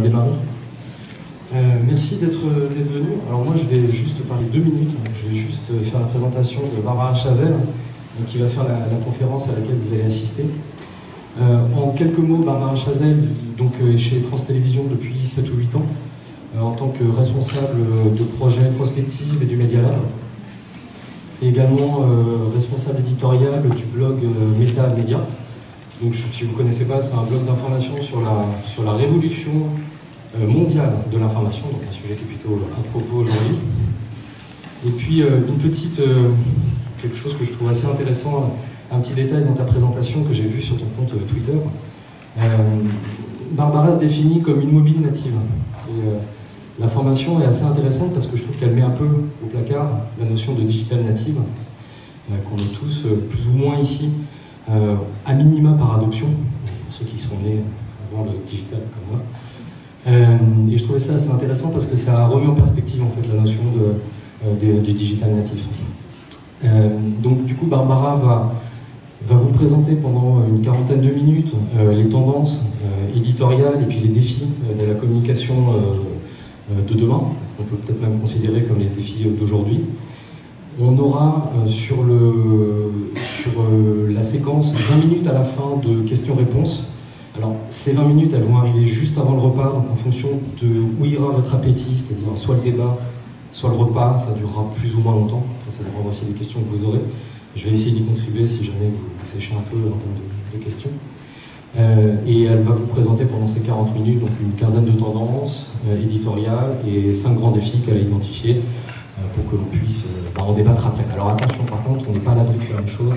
va démarrer. Merci d'être venu. Alors moi je vais juste parler 2 minutes. Je vais juste faire la présentation de Barbara Chazelle, qui va faire la conférence à laquelle vous allez assister. En quelques mots, Barbara Chazelle donc, est chez France Télévisions depuis 7 ou 8 ans, en tant que responsable de projet prospective et du Media Lab, et également responsable éditorial du blog Meta Media. Donc, si vous ne connaissez pas, c'est un blog d'information sur la révolution mondiale de l'information, donc un sujet qui est plutôt à propos aujourd'hui. Et puis, quelque chose que je trouve assez intéressant, un petit détail dans ta présentation que j'ai vu sur ton compte Twitter. Barbara se définit comme une mobile native. Et, la formation est assez intéressante parce que je trouve qu'elle met un peu au placard la notion de digital native, qu'on est tous plus ou moins ici, à minima par adoption, pour ceux qui sont nés avant le digital comme moi. Et je trouvais ça assez intéressant parce que ça remet en perspective en fait la notion du digital natif. Donc du coup Barbara va vous présenter pendant une quarantaine de minutes les tendances éditoriales et puis les défis de la communication de demain, on peut peut-être même considérer comme les défis d'aujourd'hui. On aura sur la séquence 20 minutes à la fin de questions-réponses. Alors ces 20 minutes, elles vont arriver juste avant le repas, donc en fonction de où ira votre appétit, c'est-à-dire soit le débat, soit le repas, ça durera plus ou moins longtemps. Après, ça dépendra aussi des questions que vous aurez. Je vais essayer d'y contribuer si jamais vous séchez un peu en termes de questions. Et elle va vous présenter pendant ces 40 minutes donc une quinzaine de tendances éditoriales et 5 grands défis qu'elle a identifiés pour que l'on puisse en débattre après. Alors attention, par contre, on n'est pas à l'abri de faire une chose.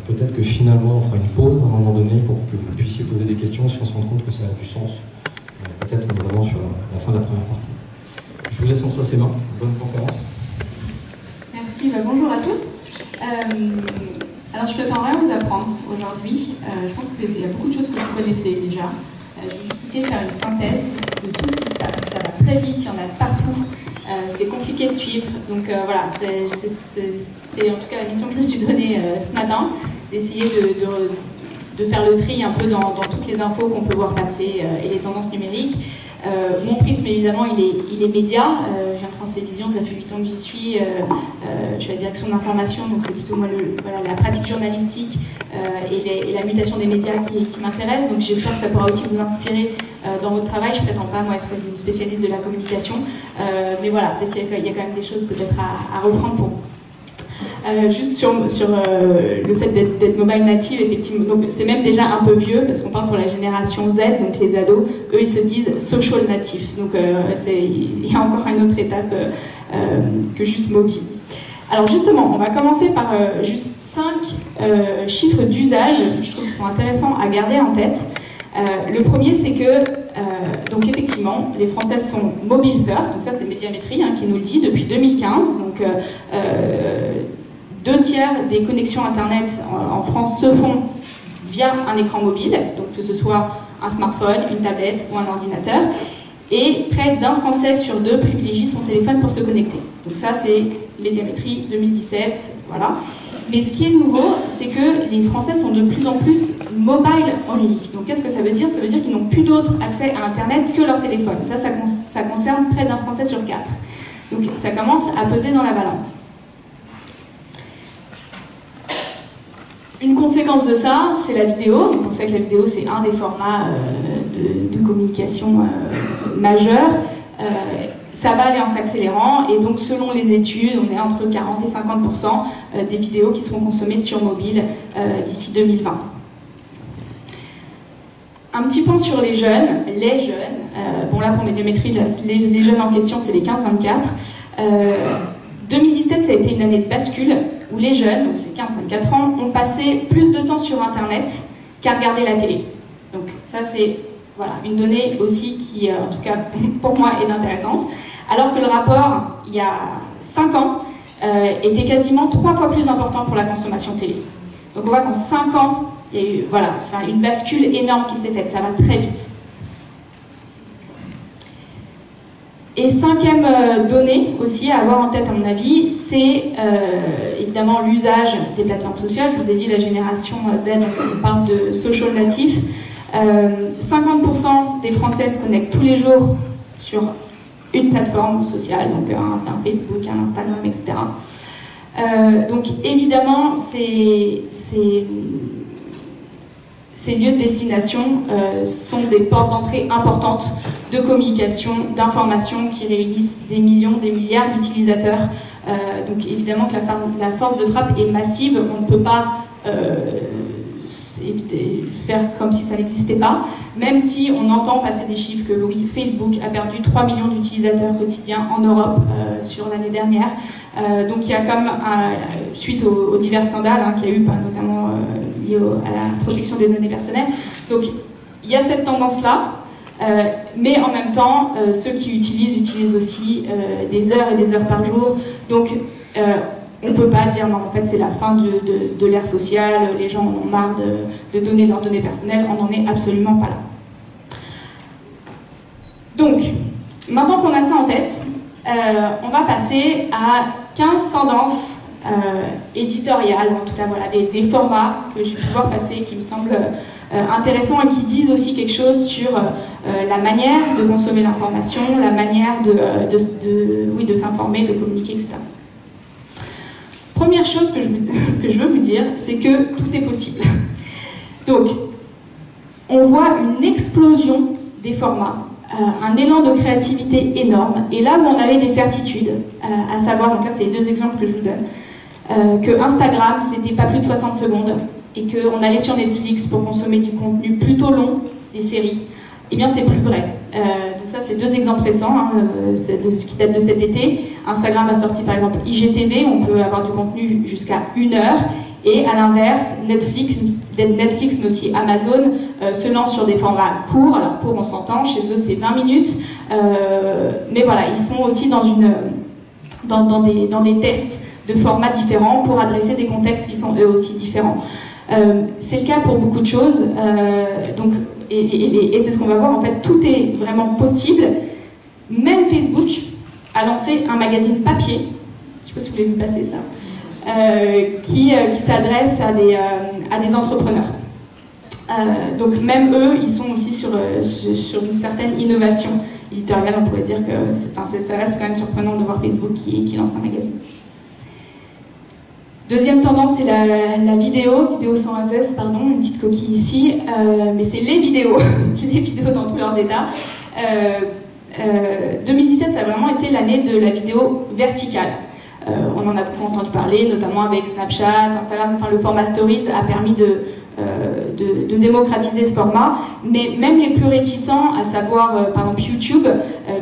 Peut-être que finalement on fera une pause à un moment donné pour que vous puissiez poser des questions si on se rend compte que ça a du sens. Peut-être notamment sur la fin de la première partie. Je vous laisse entre ses mains. Bonne conférence. Merci, bonjour à tous. Alors je ne prétends rien vous apprendre aujourd'hui. Je pense qu'il y a beaucoup de choses que vous connaissez déjà. Je vais juste essayer de faire une synthèse de tout ce qui se passe. Ça va très vite, il y en a partout. C'est compliqué de suivre. Donc voilà, c'est en tout cas la mission que je me suis donnée ce matin, d'essayer de faire le tri un peu dans toutes les infos qu'on peut voir passer et les tendances numériques. Mon prisme, évidemment, il est média. Je viens de France Télévisions, ça fait 8 ans que j'y suis. Je suis à la direction de l'information, donc c'est plutôt moi la pratique journalistique et la mutation des médias qui m'intéresse. Donc j'espère que ça pourra aussi vous inspirer dans votre travail. Je ne prétends pas, moi, être une spécialiste de la communication. Mais voilà, peut-être qu'il y a quand même des choses peut-être à reprendre pour vous. Juste sur le fait d'être mobile native, effectivement, donc c'est même déjà un peu vieux parce qu'on parle pour la génération Z, donc les ados, eux ils se disent social natif, donc il y a encore une autre étape que juste mobile. Alors justement, on va commencer par juste 5 chiffres d'usage, je trouve qu'ils sont intéressants à garder en tête. Le premier, c'est que donc effectivement, les Français sont mobile first, donc ça c'est Médiamétrie qui nous le dit depuis 2015, donc 2/3 des connexions Internet en France se font via un écran mobile, donc que ce soit un smartphone, une tablette ou un ordinateur, et près d'1 Français sur 2 privilégie son téléphone pour se connecter. Donc ça c'est Médiamétrie 2017, voilà. Mais ce qui est nouveau, c'est que les Français sont de plus en plus mobile only. Donc qu'est-ce que ça veut dire? Ça veut dire qu'ils n'ont plus d'autre accès à Internet que leur téléphone. Ça concerne près d'1 Français sur 4. Donc ça commence à peser dans la balance. Une conséquence de ça, c'est la vidéo. Donc on sait que la vidéo, c'est un des formats de communication majeurs. Ça va aller en s'accélérant, et donc selon les études, on est entre 40 et 50% des vidéos qui seront consommées sur mobile d'ici 2020. Un petit point sur les jeunes. Bon là pour Médiamétrie, les jeunes en question, c'est les 15-24. 2017, ça a été une année de bascule où les jeunes, donc c'est 15-24 ans, ont passé plus de temps sur Internet qu'à regarder la télé. Donc ça c'est une donnée aussi qui, en tout cas pour moi, est intéressante. Alors que le rapport, il y a 5 ans, était quasiment 3 fois plus important pour la consommation télé. Donc on voit qu'en 5 ans, il y a eu une bascule énorme qui s'est faite, ça va très vite. Et 5e donnée aussi à avoir en tête à mon avis, c'est évidemment l'usage des plateformes sociales. Je vous ai dit la génération Z, on parle de social natif. 50% des Français se connectent tous les jours sur une plateforme sociale, donc un Facebook, un Instagram, etc. Donc évidemment, ces lieux de destination sont des portes d'entrée importantes de communication, d'information qui réunissent des millions, des milliards d'utilisateurs. Donc évidemment que la force de frappe est massive, on ne peut pas faire comme si ça n'existait pas, même si on entend passer des chiffres que oui, Facebook a perdu 3 millions d'utilisateurs quotidiens en Europe sur l'année dernière. Donc il y a comme, suite aux divers scandales qu'il y a eu, notamment liés à la protection des données personnelles, donc il y a cette tendance-là, mais en même temps, ceux qui utilisent aussi des heures et des heures par jour, donc on ne peut pas dire non, en fait c'est la fin de l'ère sociale, les gens en ont marre de donner leurs données personnelles, on n'en est absolument pas là. Donc, maintenant qu'on a ça en tête, on va passer à 15 tendances éditoriales, en tout cas voilà, des formats que j'ai pu voir passer qui me semblent intéressants et qui disent aussi quelque chose sur la manière de consommer l'information, la manière de s'informer, de communiquer, etc. Première chose que je veux vous dire, c'est que tout est possible. Donc, on voit une explosion des formats, un élan de créativité énorme, et là où on avait des certitudes, à savoir, donc là c'est les deux exemples que je vous donne, que Instagram c'était pas plus de 60 secondes, et qu'on allait sur Netflix pour consommer du contenu plutôt long, des séries, eh bien c'est plus vrai. Donc ça c'est deux exemples récents, qui datent de cet été. Instagram a sorti par exemple IGTV, on peut avoir du contenu jusqu'à 1 heure, et à l'inverse, Netflix mais aussi Amazon se lance sur des formats courts. Alors court on s'entend, chez eux c'est 20 minutes, mais voilà, ils sont aussi dans des tests de formats différents pour adresser des contextes qui sont eux aussi différents. C'est le cas pour beaucoup de choses, et c'est ce qu'on va voir, en fait tout est vraiment possible. Même Facebook a lancé un magazine papier, je ne sais pas si vous l'avez vu passer ça, qui s'adresse à des entrepreneurs. Donc même eux, ils sont aussi sur une certaine innovation éditoriale. On pourrait dire que ça reste quand même surprenant de voir Facebook qui lance un magazine. Deuxième tendance, c'est la vidéo sans ASS, pardon, une petite coquille ici, mais c'est les vidéos, les vidéos dans tous leurs états. 2017, ça a vraiment été l'année de la vidéo verticale. On en a beaucoup entendu parler, notamment avec Snapchat, Instagram, le format Stories a permis de démocratiser ce format, mais même les plus réticents, à savoir par exemple YouTube,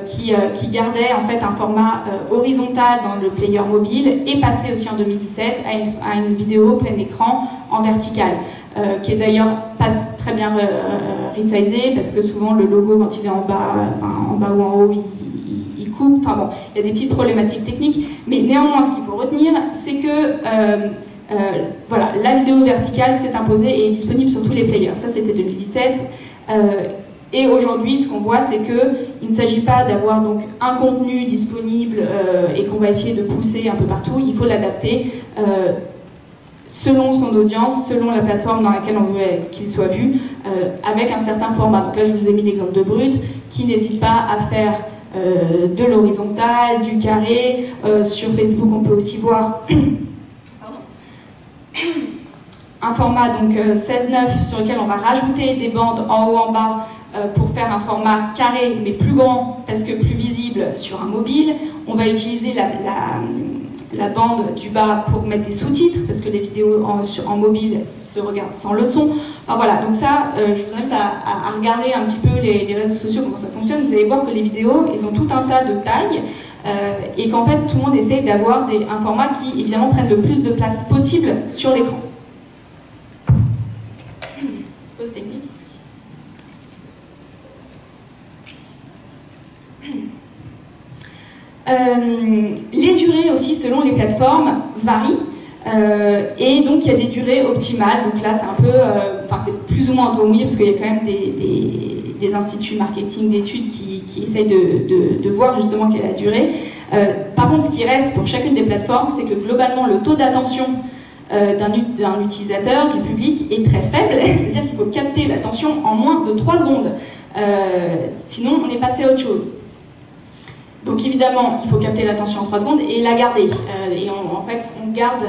qui gardait en fait un format horizontal dans le player mobile, est passé aussi en 2017 à une vidéo plein écran en verticale, qui est d'ailleurs pas très bien resizé, parce que souvent le logo quand il est en bas ou en haut, il coupe, enfin bon, il y a des petites problématiques techniques, mais néanmoins ce qu'il faut retenir, c'est que voilà, la vidéo verticale s'est imposée et est disponible sur tous les players. Ça, c'était 2017. Et aujourd'hui, ce qu'on voit, c'est qu'il ne s'agit pas d'avoir donc un contenu disponible et qu'on va essayer de pousser un peu partout. Il faut l'adapter selon son audience, selon la plateforme dans laquelle on veut qu'il soit vu, avec un certain format. Donc là, je vous ai mis l'exemple de Brut, qui n'hésite pas à faire de l'horizontal, du carré. Sur Facebook, on peut aussi voir un format donc 16:9 sur lequel on va rajouter des bandes en haut en bas pour faire un format carré mais plus grand parce que plus visible sur un mobile. On va utiliser la bande du bas pour mettre des sous-titres parce que les vidéos en mobile se regardent sans le son. Enfin voilà, donc ça, je vous invite à regarder un petit peu les réseaux sociaux, comment ça fonctionne. Vous allez voir que les vidéos, ils ont tout un tas de tailles et qu'en fait tout le monde essaye d'avoir un format qui évidemment prenne le plus de place possible sur l'écran. Pause technique. Les durées aussi selon les plateformes varient et donc il y a des durées optimales. Donc là c'est un peu, c'est plus ou moins un doigt mouillé parce qu'il y a quand même des instituts marketing d'études qui essayent de voir justement quelle est la durée. Par contre ce qui reste pour chacune des plateformes, c'est que globalement le taux d'attention d'un utilisateur, du public, est très faible, c'est-à-dire qu'il faut capter l'attention en moins de 3 secondes. Sinon, on est passé à autre chose. Donc évidemment, il faut capter l'attention en 3 secondes et la garder. Et en fait, on garde...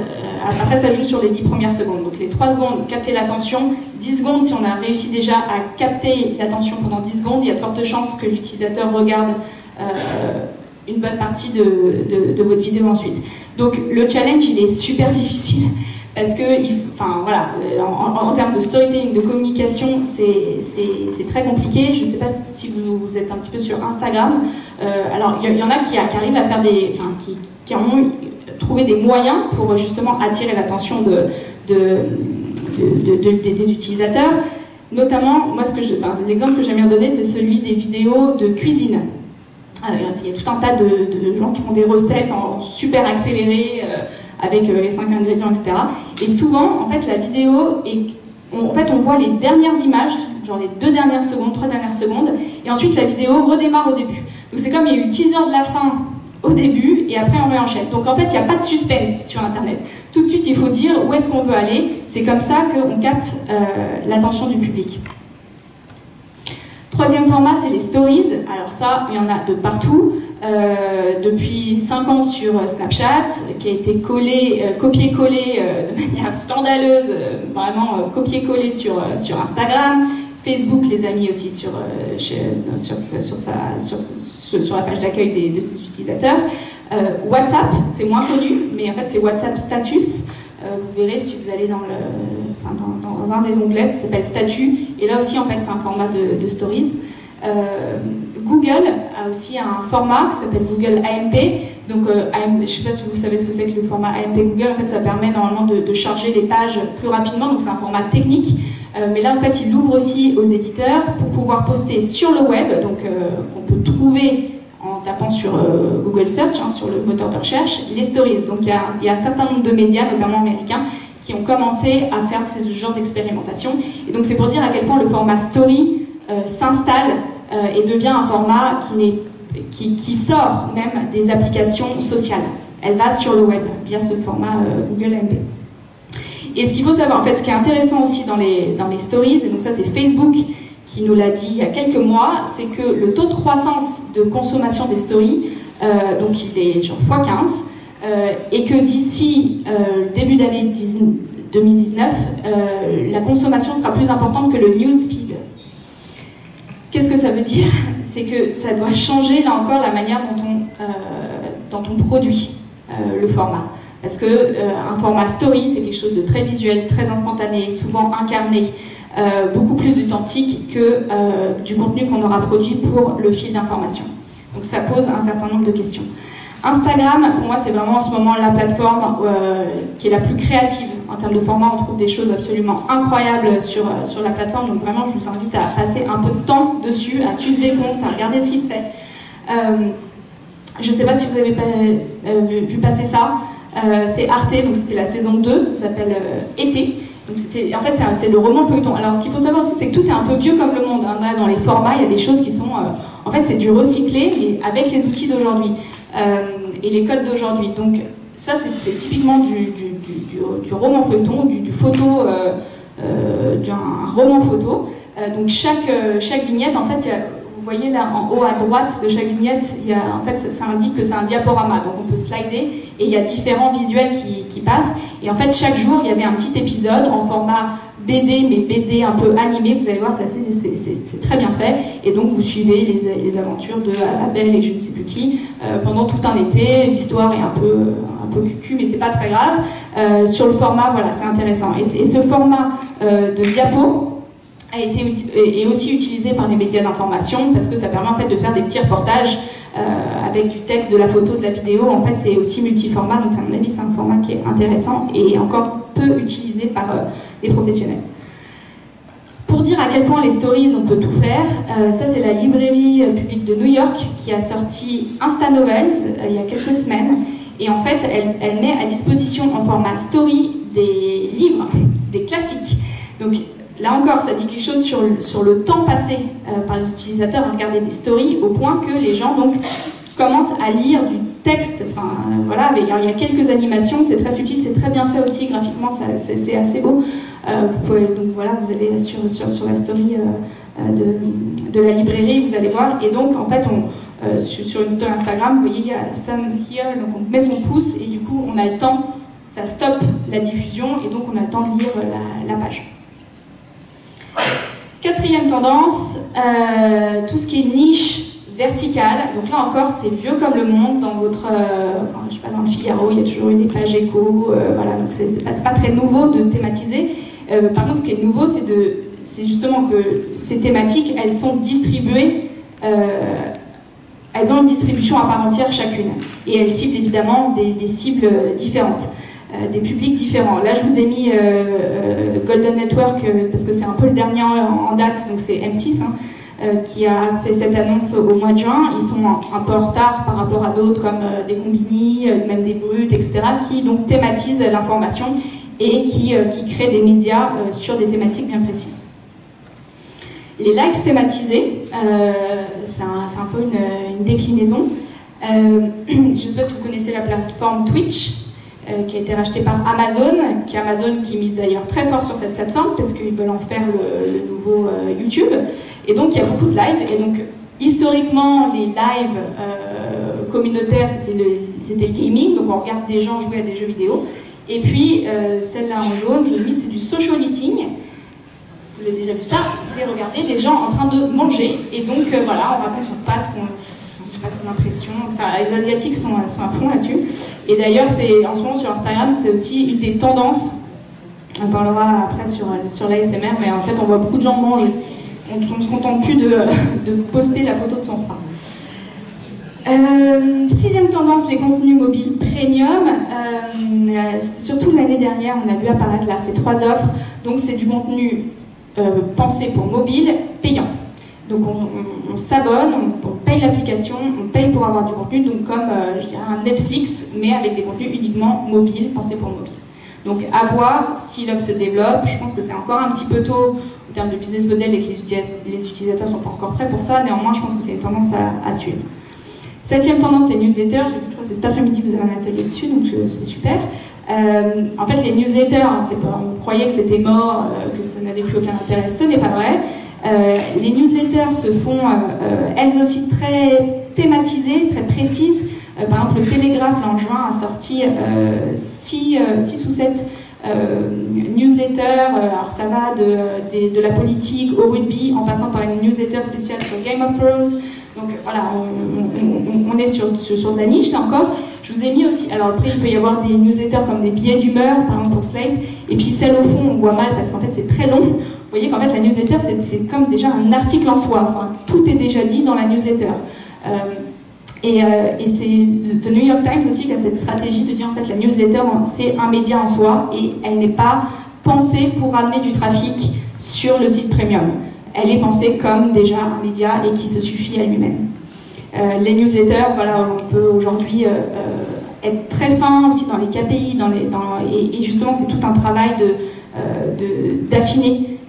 après, ça joue sur les 10 premières secondes. Donc les 3 secondes, capter l'attention. 10 secondes, si on a réussi déjà à capter l'attention pendant 10 secondes, il y a de fortes chances que l'utilisateur regarde une bonne partie de votre vidéo ensuite. Donc le challenge, il est super difficile. Parce que, voilà, en termes de storytelling, de communication, c'est très compliqué. Je ne sais pas si vous êtes un petit peu sur Instagram. Alors, il y en a qui arrivent à faire qui ont trouvé des moyens pour justement attirer l'attention des utilisateurs. Notamment, moi, l'exemple que j'aime bien donner, c'est celui des vidéos de cuisine. Il y a tout un tas de gens qui font des recettes en super accéléré, avec les 5 ingrédients, etc. Et souvent, en fait, la vidéo, on voit les dernières images, genre les 2 dernières secondes, 3 dernières secondes, et ensuite la vidéo redémarre au début. Donc c'est comme il y a eu le teaser de la fin au début, et après on réenchaîne. Donc en fait, il n'y a pas de suspense sur Internet. Tout de suite, il faut dire où est-ce qu'on veut aller. C'est comme ça qu'on capte l'attention du public. Troisième format, c'est les stories. Alors ça, il y en a de partout. Depuis 5 ans sur Snapchat, qui a été copié-collé de manière scandaleuse, vraiment copié-collé sur Instagram. Facebook les a mis aussi sur la page d'accueil de ses utilisateurs. WhatsApp, c'est moins connu, mais en fait c'est WhatsApp Status. Vous verrez si vous allez dans un des onglets, ça s'appelle Statut, et là aussi en fait c'est un format de stories. Google a aussi un format qui s'appelle Google AMP. Donc, je ne sais pas si vous savez ce que c'est que le format AMP Google. En fait, ça permet normalement de charger les pages plus rapidement. Donc, c'est un format technique. Mais là, en fait, il l'ouvre aussi aux éditeurs pour pouvoir poster sur le web. Donc, on peut trouver en tapant sur Google Search, sur le moteur de recherche, les stories. Donc, il y a un certain nombre de médias, notamment américains, qui ont commencé à faire ce genre d'expérimentation. Et donc, c'est pour dire à quel point le format story s'installe et devient un format qui sort même des applications sociales. Elle va sur le web via ce format Google AMP. Et ce qu'il faut savoir, en fait, ce qui est intéressant aussi dans les stories, et donc ça c'est Facebook qui nous l'a dit il y a quelques mois, c'est que le taux de croissance de consommation des stories, donc il est genre x15, et que d'ici début d'année 2019, la consommation sera plus importante que le newsfeed. Qu'est-ce que ça veut dire? C'est que ça doit changer, là encore, la manière dont on produit le format. Parce qu'un format story, c'est quelque chose de très visuel, très instantané, souvent incarné, beaucoup plus authentique que du contenu qu'on aura produit pour le fil d'information. Donc ça pose un certain nombre de questions. Instagram, pour moi, c'est vraiment en ce moment la plateforme qui est la plus créative en termes de format. On trouve des choses absolument incroyables sur la plateforme. Donc vraiment, je vous invite à passer un peu de temps dessus, à suivre des comptes, à regarder ce qui se fait. Je ne sais pas si vous avez vu passer ça. C'est Arte, donc c'était la saison 2, ça s'appelle Été. Donc en fait, c'est le roman feuilleton. Alors, ce qu'il faut savoir aussi, c'est que tout est un peu vieux comme le monde. Hein. Dans les formats, il y a des choses qui sont... en fait, c'est du recyclé, mais avec les outils d'aujourd'hui et les codes d'aujourd'hui. Donc, ça, c'est typiquement du roman feuilleton, du photo, d'un roman photo. Donc, chaque vignette, en fait, vous voyez là, en haut à droite de chaque vignette, en fait, ça indique que c'est un diaporama. Donc, on peut slider et il y a différents visuels qui passent. Et en fait, chaque jour, il y avait un petit épisode en format BD, mais BD un peu animé. Vous allez voir, c'est très bien fait. Et donc, vous suivez les aventures de Abel et je ne sais plus qui pendant tout un été. L'histoire est un peu cucu, mais c'est pas très grave. Sur le format, voilà, c'est intéressant. Et ce format de diapo est aussi utilisé par les médias d'information parce que ça permet en fait de faire des petits reportages avec du texte, de la photo, de la vidéo. En fait, c'est aussi multiformat, donc à mon avis, c'est un format qui est intéressant et encore peu utilisé par les professionnels. Pour dire à quel point les stories, on peut tout faire, ça c'est la librairie publique de New York qui a sorti Insta Novels il y a quelques semaines. Et en fait, elle met à disposition en format story des livres, des classiques. Donc, là encore, ça dit quelque chose sur le temps passé par les utilisateurs à regarder des stories, au point que les gens donc, commencent à lire texte, enfin voilà, il y a quelques animations, c'est très subtil, c'est très bien fait aussi, graphiquement c'est assez beau. Vous pouvez, donc voilà, vous allez sur la story de la librairie, vous allez voir, et donc en fait sur une story Instagram, vous voyez, il y a Stand Here, donc on met son pouce, et du coup on a le temps, ça stoppe la diffusion, et donc on a le temps de lire la page. Quatrième tendance, tout ce qui est niche verticale. Donc là encore, c'est vieux comme le monde. Dans votre, je sais pas, dans le Figaro, il y a toujours eu des pages éco. Voilà, donc c'est pas très nouveau de thématiser. Par contre, ce qui est nouveau, c'est justement que ces thématiques, elles sont distribuées. Elles ont une distribution à part entière chacune. Et elles ciblent évidemment des cibles différentes. Des publics différents. Là, je vous ai mis Golden Network, parce que c'est un peu le dernier en date, donc c'est M6, qui a fait cette annonce au mois de juin. Ils sont un peu en retard par rapport à d'autres, comme des Combini, même des Brutes, etc., qui donc thématisent l'information et qui créent des médias sur des thématiques bien précises. Les lives thématisés, c'est un peu une déclinaison. Je ne sais pas si vous connaissez la plateforme Twitch, qui a été racheté par Amazon, qui mise d'ailleurs très fort sur cette plateforme parce qu'ils veulent en faire le nouveau YouTube. Et donc il y a beaucoup de lives. Et donc historiquement, les lives communautaires, c'était le gaming, donc on regarde des gens jouer à des jeux vidéo. Et puis celle-là en jaune, je vous ai mis, c'est du social eating. Si vous avez déjà vu ça, c'est regarder des gens en train de manger. Et donc voilà, on raconte sur place je sais pas, c'est l'impression. Les Asiatiques sont à fond là-dessus. Et d'ailleurs, en ce moment sur Instagram, c'est aussi une des tendances. On parlera après sur l'ASMR, mais en fait, on voit beaucoup de gens manger. On ne se contente plus de poster la photo de son repas. Sixième tendance, les contenus mobiles premium. Surtout l'année dernière, on a vu apparaître là ces 3 offres. Donc, c'est du contenu pensé pour mobile, payant. Donc on s'abonne, on paye l'application, on paye pour avoir du contenu, donc comme je dirais un Netflix, mais avec des contenus uniquement mobiles, pensés pour mobile. Donc à voir si l'offre se développe. Je pense que c'est encore un petit peu tôt en termes de business model et que les utilisateurs ne sont pas encore prêts pour ça. Néanmoins, je pense que c'est une tendance à suivre. Septième tendance, les newsletters. Je crois que c'est cet après-midi que vous avez un atelier dessus, donc c'est super. En fait, les newsletters, on croyait que c'était mort, que ça n'avait plus aucun intérêt. Ce n'est pas vrai. Les newsletters se font elles aussi très thématisées, très précises. Par exemple, le Télégraphe, là, en juin, a sorti 6 ou 7 newsletters. Alors ça va de la politique au rugby, en passant par une newsletter spéciale sur Game of Thrones. Donc voilà, on est sur de la niche là encore. Je vous ai mis aussi, alors après il peut y avoir des newsletters comme des billets d'humeur, par exemple pour Slate, et puis celle au fond on voit mal parce qu'en fait c'est très long. Vous voyez qu'en fait la newsletter c'est comme déjà un article en soi, enfin tout est déjà dit dans la newsletter. Et c'est The New York Times aussi qui a cette stratégie de dire en fait la newsletter c'est un média en soi et elle n'est pas pensée pour amener du trafic sur le site premium. Elle est pensée comme déjà un média et qui se suffit à lui-même. Les newsletters, voilà, on peut aujourd'hui être très fin aussi dans les KPI, et justement c'est tout un travail d'affiner.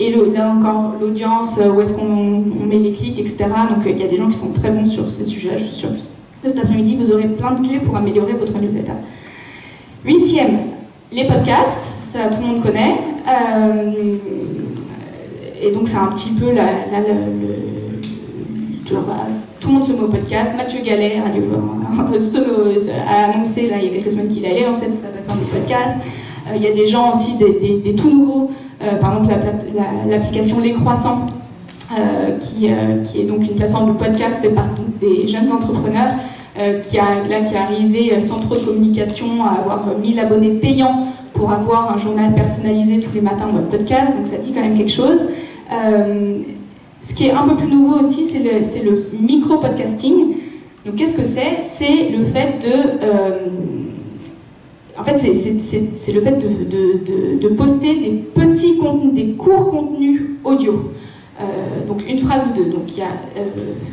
Et là encore, l'audience, où est-ce qu'on met les clics, etc. Donc il y a des gens qui sont très bons sur ces sujets-là. Je suis sûre que cet après-midi, vous aurez plein de clés pour améliorer votre newsletter. 8e, les podcasts, ça tout le monde connaît. Et donc c'est un petit peu tout le monde se met au podcast. Mathieu Gallet a annoncé là, il y a quelques semaines qu'il allait lancer sa plateforme de podcast. Il y a des gens aussi, des tout nouveaux, par exemple l'application Les Croissants, qui est donc une plateforme de podcast faite par des jeunes entrepreneurs, qui est arrivé sans trop de communication à avoir 1000 abonnés payants pour avoir un journal personnalisé tous les matins en mode podcast, donc ça dit quand même quelque chose. Ce qui est un peu plus nouveau aussi, c'est le micro-podcasting. Donc qu'est-ce que c'est? C'est le fait en fait, c'est le fait de poster des petits contenus, des courts contenus audio. Donc une phrase ou deux. Donc il y a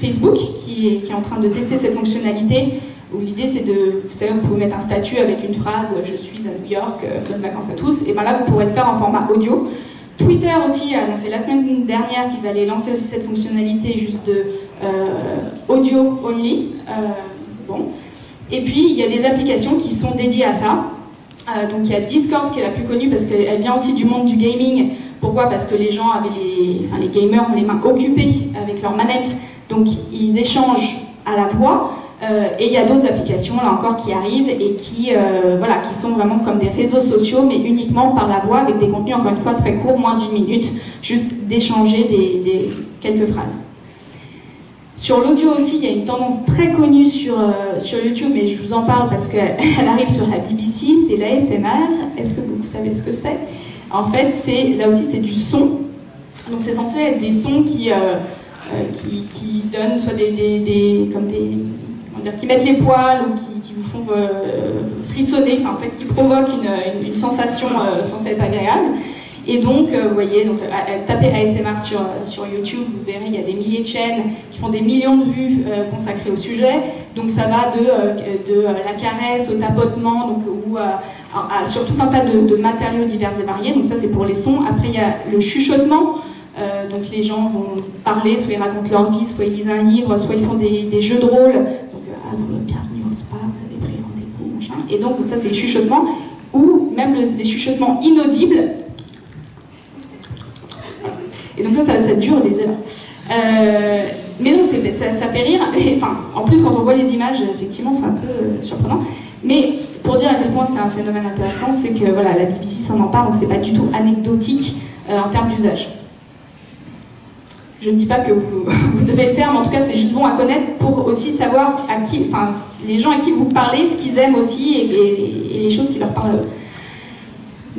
Facebook qui est en train de tester cette fonctionnalité où l'idée c'est vous savez, vous pouvez mettre un statut avec une phrase « Je suis à New York, bonnes vacances à tous », et bien là vous pourrez le faire en format audio. Twitter aussi a annoncé la semaine dernière qu'ils allaient lancer aussi cette fonctionnalité juste de audio only. Bon. Et puis il y a des applications qui sont dédiées à ça. Donc il y a Discord qui est la plus connue parce qu'elle vient aussi du monde du gaming. Pourquoi? Parce que les gens avaient les gamers ont les mains occupées avec leurs manettes, donc ils échangent à la voix. Et il y a d'autres applications là encore qui arrivent et qui sont vraiment comme des réseaux sociaux, mais uniquement par la voix, avec des contenus encore une fois très courts, moins d'1 minute, juste d'échanger quelques phrases. Sur l'audio aussi, il y a une tendance très connue sur YouTube, mais je vous en parle parce qu'elle arrive sur la BBC, c'est l'ASMR. Est-ce que vous savez ce que c'est? En fait, là aussi, c'est du son. Donc c'est censé être des sons qui donnent soit qui mettent les poils ou qui vous font frissonner, enfin, en fait, qui provoquent une sensation censée être agréable. Et donc, vous voyez, tapez ASMR sur YouTube, vous verrez, il y a des milliers de chaînes qui font des millions de vues consacrées au sujet. Donc ça va de la caresse au tapotement, donc, sur tout un tas de matériaux divers et variés. Donc ça, c'est pour les sons. Après, il y a le chuchotement. Donc les gens vont parler, soit ils racontent leur vie, soit ils lisent un livre, soit ils font des jeux de rôle. Donc, bienvenue au spa, vous avez pris rendez-vous, machin. Et donc ça, c'est les chuchotements, ou même les chuchotements inaudibles. Et donc ça dure des heures. Mais non, ça fait rire. Et, enfin, en plus, quand on voit les images, effectivement, c'est un peu surprenant. Mais pour dire à quel point c'est un phénomène intéressant, c'est que voilà, la BBC s'en empare, donc c'est pas du tout anecdotique en termes d'usage. Je ne dis pas que vous devez le faire, mais en tout cas, c'est juste bon à connaître pour aussi savoir les gens à qui vous parlez, ce qu'ils aiment aussi et les choses qui leur parlent.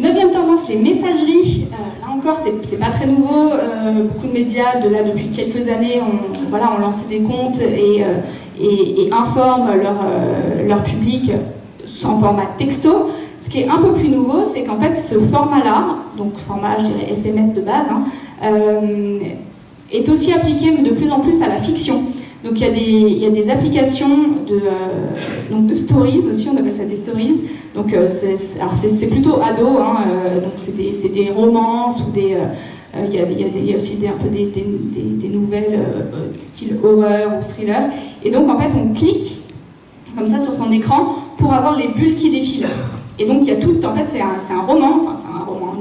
9e tendance, les messageries. Là encore, c'est pas très nouveau. Beaucoup de médias, depuis quelques années, ont lancé des comptes et informent leur public en format texto. Ce qui est un peu plus nouveau, c'est qu'en fait, ce format-là, donc format, je dirais SMS de base, est aussi appliqué de plus en plus à la fiction. Donc il y a des applications de stories aussi, on appelle ça des stories. Donc c'est plutôt ado, donc c'est des romances ou il y a aussi un peu des nouvelles style horreur ou thriller. Et donc en fait on clique comme ça sur son écran pour avoir les bulles qui défilent. Et donc il y a en fait c'est un roman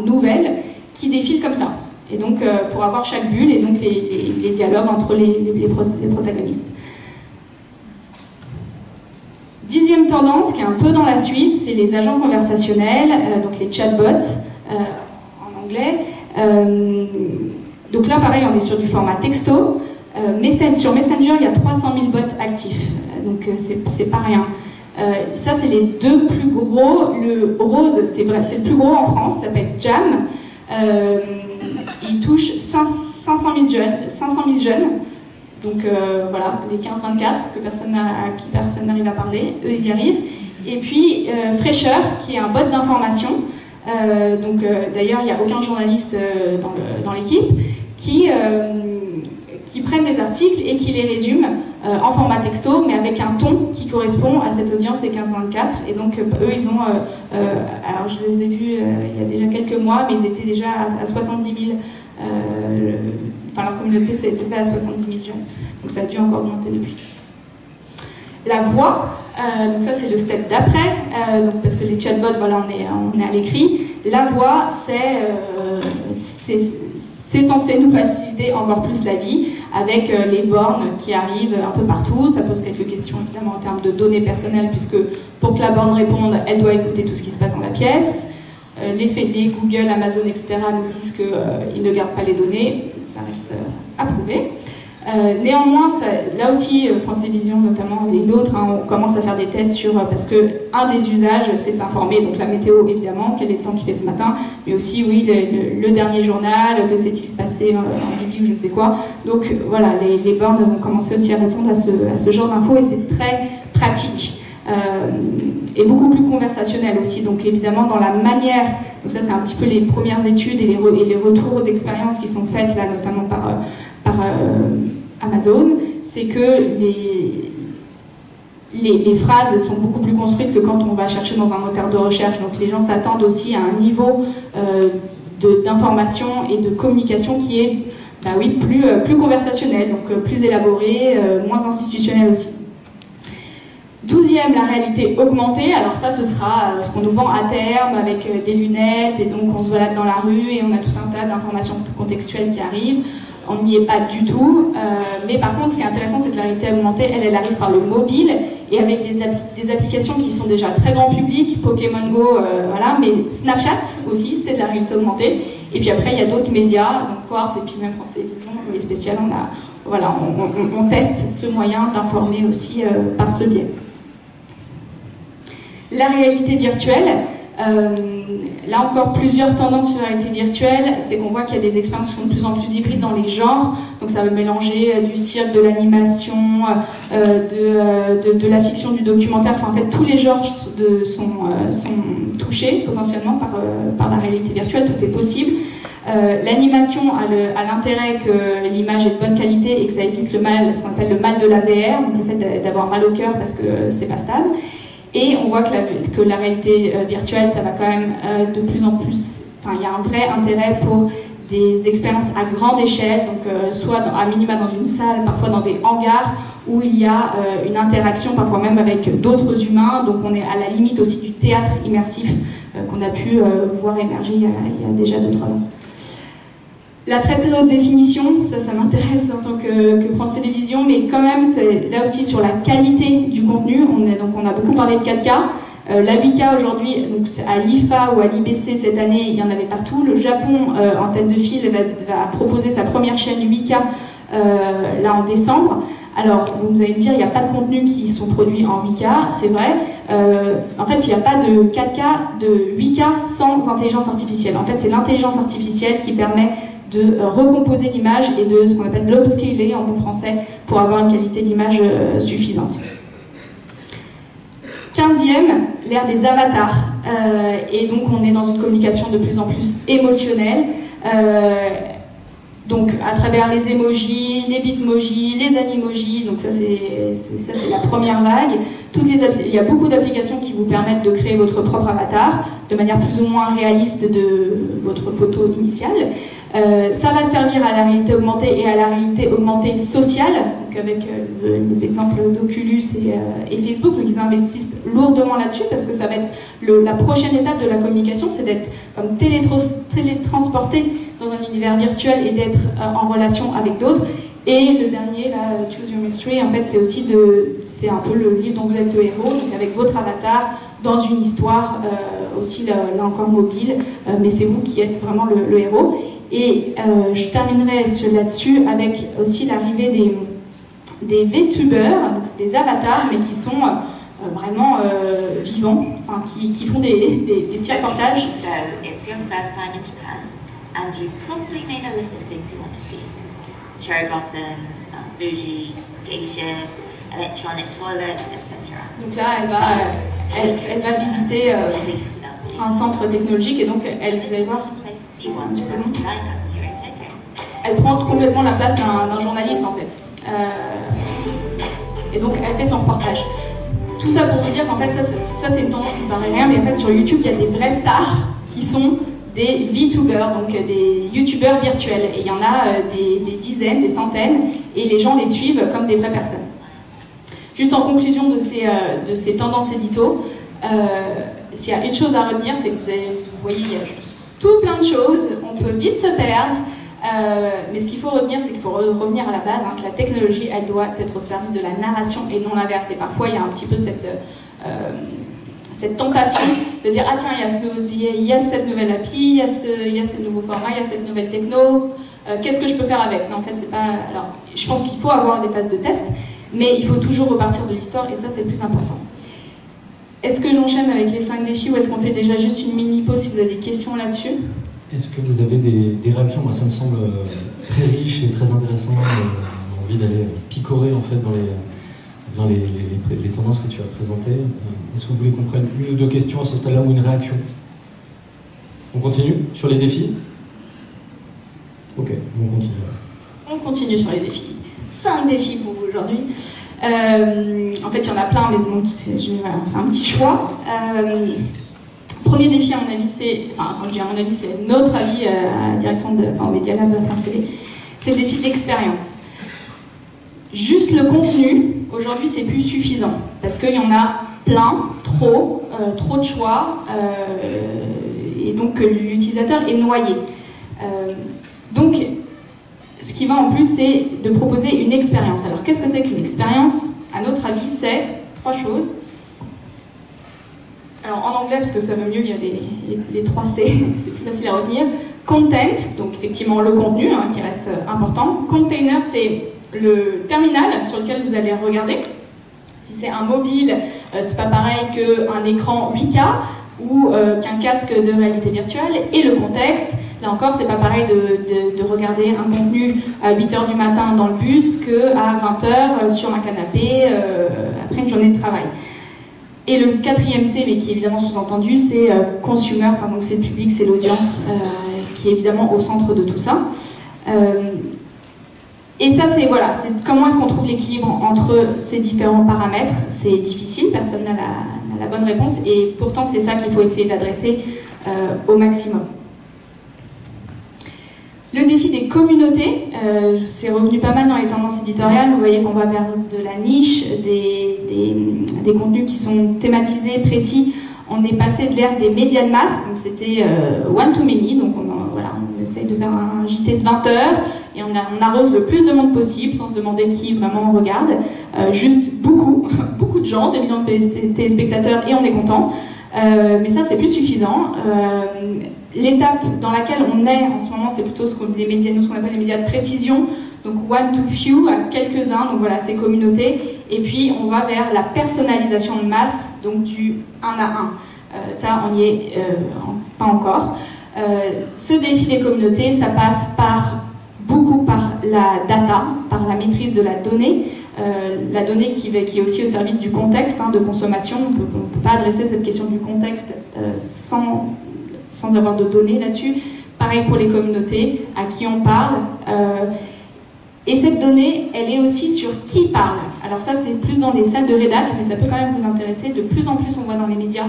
nouvelle qui défile comme ça. Et donc pour avoir chaque bulle et donc les dialogues entre les protagonistes. 10e tendance, qui est un peu dans la suite, c'est les agents conversationnels, donc les chatbots en anglais. Donc là, pareil, on est sur du format texto. Sur Messenger, il y a 300 000 bots actifs, donc c'est pas rien. Ça, c'est les deux plus gros. Le rose, c'est le plus gros en France, ça s'appelle Jam. Il touche 500 000 jeunes. Donc voilà, les 15-24 à qui personne n'arrive à parler, eux ils y arrivent. Et puis Fraîcheur, qui est un bot d'information. D'ailleurs, il n'y a aucun journaliste dans l'équipe qui prennent des articles et qui les résument en format texto, mais avec un ton qui correspond à cette audience des 15-24. Et donc eux, ils ont... alors je les ai vus il y a déjà quelques mois, mais ils étaient déjà à 70 000... leur communauté s'est fait à 70 000 jeunes. Donc ça a dû encore augmenter depuis. La voix, donc ça c'est le step d'après, parce que les chatbots, voilà, on est à l'écrit. La voix, c'est censé nous faciliter encore plus la vie, avec les bornes qui arrivent un peu partout. Ça pose quelques questions évidemment en termes de données personnelles, puisque pour que la borne réponde, elle doit écouter tout ce qui se passe dans la pièce. Les Google, Amazon, etc. nous disent qu'ils ne gardent pas les données, ça reste à prouver. Néanmoins, là aussi, France Télévisions notamment et d'autres, on commence à faire des tests parce que un des usages, c'est de s'informer, donc la météo évidemment, quel est le temps qu'il fait ce matin, mais aussi, oui, le dernier journal, que s'est-il passé en Libye ou je ne sais quoi. Donc voilà, les bornes vont commencer aussi à répondre à ce genre d'infos et c'est très pratique. Et beaucoup plus conversationnel aussi, donc évidemment dans la manière, donc ça c'est un petit peu les premières études et les retours d'expérience qui sont faites là notamment par Amazon, c'est que les phrases sont beaucoup plus construites que quand on va chercher dans un moteur de recherche, donc les gens s'attendent aussi à un niveau d'information et de communication qui est plus conversationnel, donc plus élaboré, moins institutionnel aussi. 12e, la réalité augmentée. Alors ça, ce sera ce qu'on nous vend à terme avec des lunettes, et donc on se balade dans la rue et on a tout un tas d'informations contextuelles qui arrivent. On n'y est pas du tout. Mais par contre, ce qui est intéressant, c'est que la réalité augmentée, elle arrive par le mobile et avec des applications qui sont déjà très grand public, Pokémon Go, voilà, mais Snapchat aussi, c'est de la réalité augmentée. Et puis après, il y a d'autres médias, donc Quartz et puis même France Télévisions, les spéciales, on teste ce moyen d'informer aussi par ce biais. La réalité virtuelle, là encore plusieurs tendances sur la réalité virtuelle, c'est qu'on voit qu'il y a des expériences qui sont de plus en plus hybrides dans les genres, donc ça va mélanger du cirque, de l'animation, de la fiction, du documentaire, enfin en fait tous les genres sont touchés potentiellement par la réalité virtuelle, tout est possible. L'animation a l'intérêt que l'image est de bonne qualité et que ça évite le mal, ce qu'on appelle le mal de la VR, donc le fait d'avoir mal au cœur parce que c'est pas stable. Et on voit que la réalité virtuelle, ça va quand même de plus en plus... Enfin, il y a un vrai intérêt pour des expériences à grande échelle, donc soit à minima dans une salle, parfois dans des hangars, où il y a une interaction, parfois même avec d'autres humains. Donc on est à la limite aussi du théâtre immersif qu'on a pu voir émerger il y a déjà 2-3 ans. La très haute définition, ça m'intéresse en tant que France Télévisions, mais quand même, c'est là aussi sur la qualité du contenu. On a beaucoup parlé de 4K. La 8K aujourd'hui, donc à l'IFA ou à l'IBC cette année, il y en avait partout. Le Japon, en tête de file, va proposer sa première chaîne 8K là en décembre. Alors, vous allez me dire, il n'y a pas de contenus qui sont produits en 8K, c'est vrai. En fait, il n'y a pas de 4K, de 8K sans intelligence artificielle. En fait, c'est l'intelligence artificielle qui permet de recomposer l'image et de ce qu'on appelle l'upscaler en bon français pour avoir une qualité d'image suffisante. 15e, l'ère des avatars. Et donc on est dans une communication de plus en plus émotionnelle. Donc à travers les emojis, les bitmojis, les animojis, donc ça c'est la première vague. Il y a beaucoup d'applications qui vous permettent de créer votre propre avatar de manière plus ou moins réaliste de votre photo initiale. Ça va servir à la réalité augmentée et à la réalité augmentée sociale, donc avec les exemples d'Oculus et Facebook, donc ils investissent lourdement là-dessus parce que ça va être la prochaine étape de la communication, c'est d'être comme télétransporté dans un univers virtuel et d'être en relation avec d'autres. Et le dernier, là, Choose Your Mystery, en fait, c'est un peu le livre dont vous êtes le héros, donc avec votre avatar dans une histoire aussi là encore mobile, mais c'est vous qui êtes vraiment le héros. Et je terminerai là-dessus avec aussi l'arrivée des VTubers, donc c'est des avatars, mais qui sont vraiment vivants, enfin qui font des petits reportages. So it's your first time in Japan, and you probably made a list of things you want to see: cherry blossoms, Fuji, geishas, electronic toilets, etc. Donc là, elle va visiter un centre technologique et donc vous allez voir. Elle prend complètement la place d'un journaliste en fait. Et donc elle fait son reportage. Tout ça pour vous dire qu'en fait ça c'est une tendance qui ne paraît rien, mais en fait sur YouTube il y a des vraies stars qui sont des VTubers, donc des YouTubers virtuels. Et il y en a des dizaines, des centaines, et les gens les suivent comme des vraies personnes. Juste en conclusion de ces tendances édito, s'il y a une chose à retenir, c'est que vous voyez, il y a juste tout plein de choses, on peut vite se perdre, mais ce qu'il faut retenir, c'est qu'il faut revenir à la base, que la technologie, elle doit être au service de la narration et non l'inverse. Et parfois, il y a un petit peu cette tentation de dire « Ah tiens, il y a cette nouvelle appli, il y a ce nouveau format, il y a cette nouvelle techno, qu'est-ce que je peux faire avec ?» Non, en fait, c'est pas... Alors, je pense qu'il faut avoir des phases de test, mais il faut toujours repartir de l'histoire, et ça, c'est le plus important. Est-ce que j'enchaîne avec les 5 défis ou est-ce qu'on fait déjà juste une mini-pause si vous avez des questions là-dessus? Est-ce que vous avez des réactions? Moi, ça me semble très riche et très intéressant. J'ai envie d'aller picorer en fait dans les tendances que tu as présentées. Est-ce que vous voulez qu'on prenne une ou deux questions à ce stade-là ou une réaction? On continue sur les défis? Ok, on continue. On continue sur les défis. 5 défis pour vous aujourd'hui. En fait, il y en a plein, mais donc je vais faire un petit choix. Premier défi, à mon avis, quand je dis à mon avis, c'est notre avis à la direction au Media Lab France Télé, c'est le défi de l'expérience. Juste le contenu, aujourd'hui, c'est plus suffisant, parce qu'il y en a plein, trop de choix, et donc l'utilisateur est noyé. Donc, ce qui va en plus, c'est de proposer une expérience. Alors, qu'est-ce que c'est qu'une expérience? À notre avis, c'est 3 choses. Alors, en anglais, parce que ça veut mieux, il y a les 3 C, c'est plus facile à retenir. Content, donc effectivement le contenu, hein, qui reste important. Container, c'est le terminal sur lequel vous allez regarder. Si c'est un mobile, c'est pas pareil qu'un écran 8K ou qu'un casque de réalité virtuelle. Et le contexte, là encore, c'est pas pareil de regarder un contenu à 8h du matin dans le bus qu'à 20h sur un canapé après une journée de travail. Et le 4e C, mais qui est évidemment sous-entendu, c'est consumer, enfin donc c'est le public, c'est l'audience qui est évidemment au centre de tout ça. Et ça, c'est voilà, comment est-ce qu'on trouve l'équilibre entre ces différents paramètres? C'est difficile, personne n'a la bonne réponse, et pourtant c'est ça qu'il faut essayer d'adresser au maximum. Le défi des communautés, c'est revenu pas mal dans les tendances éditoriales. Vous voyez qu'on va vers de la niche, des contenus qui sont thématisés, précis. On est passé de l'ère des médias de masse, donc c'était one to many, donc on essaye de faire un JT de 20 heures et on arrose le plus de monde possible sans se demander qui vraiment regarde. Juste beaucoup de gens, des millions de téléspectateurs, et on est content. Mais ça, c'est plus suffisant. L'étape dans laquelle on est en ce moment, c'est plutôt ce qu'on appelle les médias de précision, donc one to few, à quelques-uns, donc voilà, ces communautés, et puis on va vers la personnalisation de masse, donc du 1 à 1. Ça, on n'y est pas encore. Ce défi des communautés, ça passe beaucoup par la data, par la maîtrise de la donnée qui est aussi au service du contexte de consommation. On ne peut pas adresser cette question du contexte sans avoir de données là-dessus. Pareil pour les communautés, à qui on parle. Et cette donnée, elle est aussi sur qui parle. Alors ça, c'est plus dans les salles de rédac, mais ça peut quand même vous intéresser. De plus en plus, on voit dans les médias,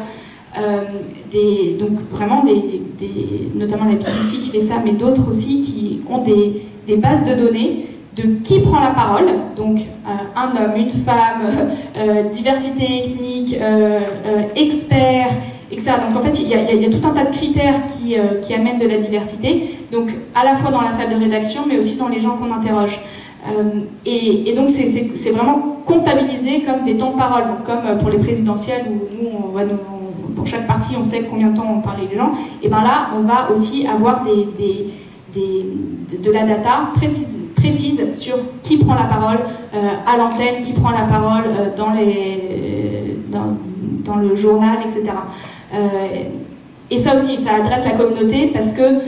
donc vraiment notamment la BBC qui fait ça, mais d'autres aussi qui ont des bases de données de qui prend la parole, donc un homme, une femme, diversité ethnique, expert, etc. Donc en fait, il y a tout un tas de critères qui amènent de la diversité, donc à la fois dans la salle de rédaction, mais aussi dans les gens qu'on interroge. Et donc c'est vraiment comptabilisé comme des temps de parole, donc comme pour les présidentielles où nous, pour chaque parti, on sait combien de temps on parlait les gens, et bien là, on va aussi avoir de la data précise sur qui prend la parole à l'antenne, qui prend la parole dans le journal, etc. Et ça aussi, ça adresse la communauté parce que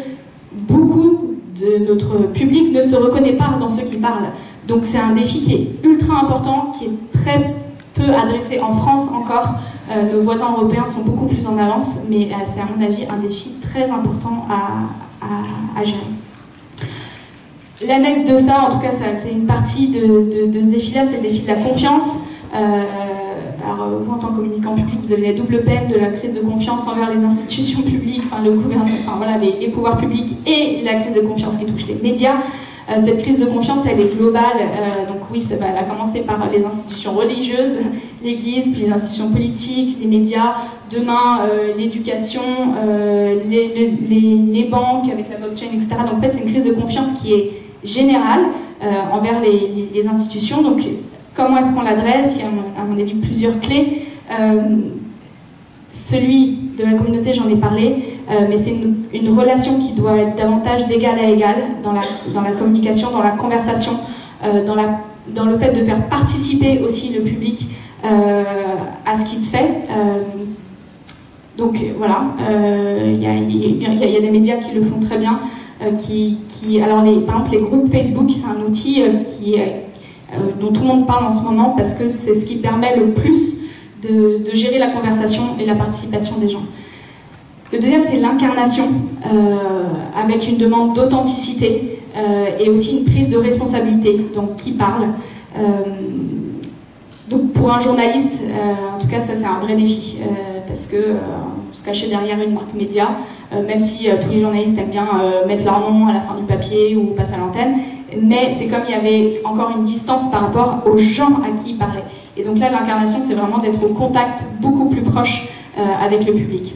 beaucoup de notre public ne se reconnaît pas dans ceux qui parlent. Donc c'est un défi qui est ultra important, qui est très peu adressé en France encore. Nos voisins européens sont beaucoup plus en avance, mais c'est à mon avis un défi très important à gérer. L'annexe de ça, en tout cas, c'est une partie de ce défi-là, c'est le défi de la confiance. Alors, vous, en tant que communicant public, vous avez la double peine de la crise de confiance envers les institutions publiques, enfin, le gouvernement, enfin, voilà, les pouvoirs publics, et la crise de confiance qui touche les médias. Cette crise de confiance, elle est globale. Donc oui, elle a commencé par les institutions religieuses, l'Église, puis les institutions politiques, les médias, demain l'éducation, les banques avec la blockchain, etc. Donc en fait, c'est une crise de confiance qui est générale envers les institutions. Donc comment est-ce qu'on l'adresse? Il y a à mon avis plusieurs clés. Celui de la communauté, j'en ai parlé, mais c'est une relation qui doit être davantage d'égal à égal dans la communication, dans la conversation, dans le fait de faire participer aussi le public à ce qui se fait. Donc voilà, il y a des médias qui le font très bien, alors par exemple les groupes Facebook, c'est un outil dont tout le monde parle en ce moment parce que c'est ce qui permet le plus de gérer la conversation et la participation des gens. Le deuxième, c'est l'incarnation, avec une demande d'authenticité et aussi une prise de responsabilité, donc qui parle. Donc pour un journaliste, en tout cas ça c'est un vrai défi, parce que se cacher derrière une marque média, même si tous les journalistes aiment bien mettre leur nom à la fin du papier ou passer à l'antenne, mais c'est comme il y avait encore une distance par rapport aux gens à qui il parlait. Et donc là, l'incarnation, c'est vraiment d'être au contact beaucoup plus proche avec le public.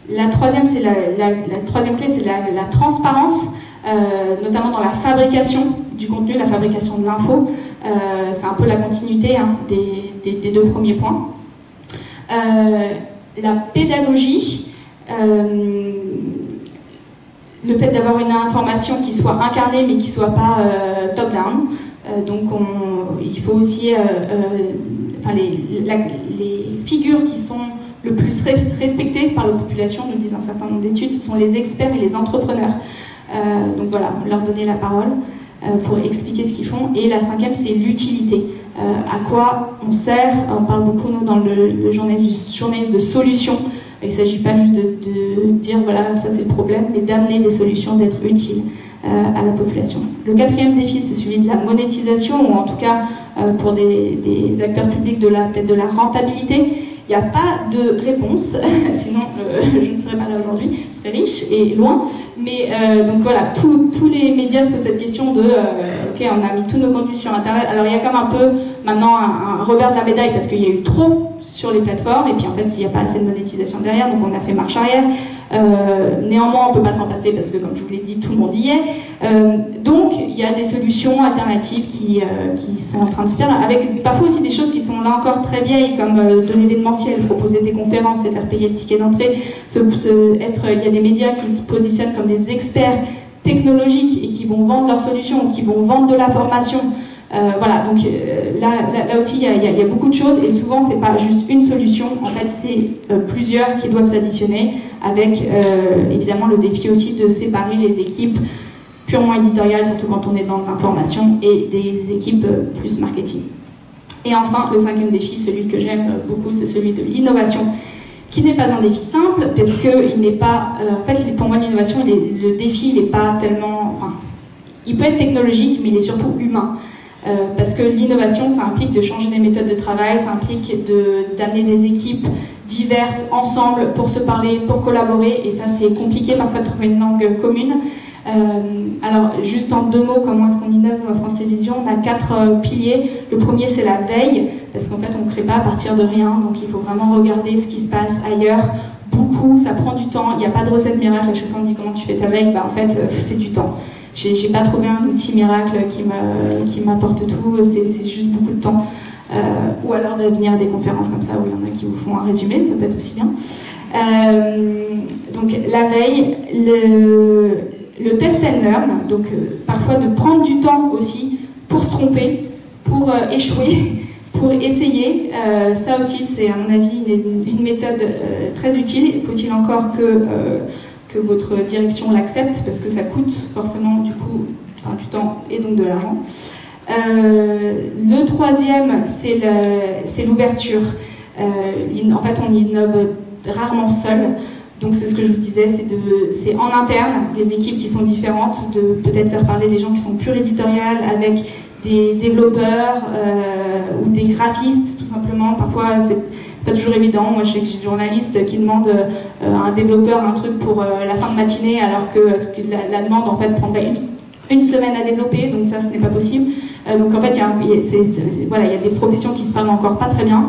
La troisième clé, c'est la transparence, notamment dans la fabrication du contenu, la fabrication de l'info. C'est un peu la continuité des deux premiers points. La pédagogie, le fait d'avoir une information qui soit incarnée mais qui ne soit pas top-down. Donc il faut aussi, les figures qui sont le plus respectées par la population, nous disent un certain nombre d'études, ce sont les experts et les entrepreneurs. Donc voilà, leur donner la parole pour expliquer ce qu'ils font. Et la cinquième, c'est l'utilité. À quoi on sert? On parle beaucoup, nous, dans le journalisme de solutions. Il ne s'agit pas juste de dire, voilà, ça c'est le problème, mais d'amener des solutions, d'être utile à la population. Le quatrième défi, c'est celui de la monétisation, ou en tout cas, pour des acteurs publics, peut-être de la rentabilité. Il n'y a pas de réponse, sinon je ne serais pas là aujourd'hui, je serais riche et loin. Mais donc voilà, tous les médias se posent cette question de ok, on a mis tous nos contenus sur Internet. Alors il y a comme un peu maintenant un revers de la médaille parce qu'il y a eu trop sur les plateformes et puis en fait il n'y a pas assez de monétisation derrière, donc on a fait marche arrière. Néanmoins, on ne peut pas s'en passer parce que, comme je vous l'ai dit, tout le monde y est. Donc, il y a des solutions alternatives qui sont en train de se faire, avec parfois aussi des choses qui sont là encore très vieilles, comme de l'événementiel, proposer des conférences et faire payer le ticket d'entrée. Il y a des médias qui se positionnent comme des experts technologiques et qui vont vendre leurs solutions, qui vont vendre de la formation. Voilà, donc là aussi il y a beaucoup de choses et souvent c'est pas juste une solution, en fait c'est plusieurs qui doivent s'additionner avec évidemment le défi aussi de séparer les équipes purement éditoriales, surtout quand on est dans l'information, et des équipes plus marketing. Et enfin, le cinquième défi, celui que j'aime beaucoup, c'est celui de l'innovation, qui n'est pas un défi simple parce que il n'est pas, en fait pour moi l'innovation, le défi il n'est pas tellement, enfin, il peut être technologique mais il est surtout humain. Parce que l'innovation, ça implique de changer des méthodes de travail, ça implique d'amener des équipes diverses ensemble pour se parler, pour collaborer, et ça c'est compliqué parfois de trouver une langue commune. Alors juste en 2 mots, comment est-ce qu'on innove dans France Télévisions? On a 4 piliers. Le premier c'est la veille, parce qu'en fait on ne crée pas à partir de rien, donc il faut vraiment regarder ce qui se passe ailleurs. Beaucoup, ça prend du temps, il n'y a pas de recette miracle. À chaque fois on me dit comment tu fais ta veille, bah en fait c'est du temps. J'ai pas trouvé un outil miracle qui m'apporte tout, c'est juste beaucoup de temps. Ou alors de venir à des conférences comme ça où il y en a qui vous font un résumé, ça peut être aussi bien. Donc la veille, le test and learn, donc parfois de prendre du temps aussi pour se tromper, pour échouer, pour essayer. Ça aussi c'est à mon avis une méthode très utile. Faut-il encore que votre direction l'accepte, parce que ça coûte forcément du coup du temps et donc de l'argent. Le troisième, c'est l'ouverture. En fait, on innove rarement seul. Donc c'est ce que je vous disais, c'est en interne, des équipes qui sont différentes, de peut-être faire parler des gens qui sont purs éditoriales avec des développeurs ou des graphistes, tout simplement. Parfois, c'est pas toujours évident. Moi, je sais que j'ai des journalistes qui demandent à un développeur un truc pour la fin de matinée, alors que la demande, en fait, prendrait une semaine à développer, donc ça, ce n'est pas possible. Donc, en fait, il y a des professions qui se parlent encore pas très bien.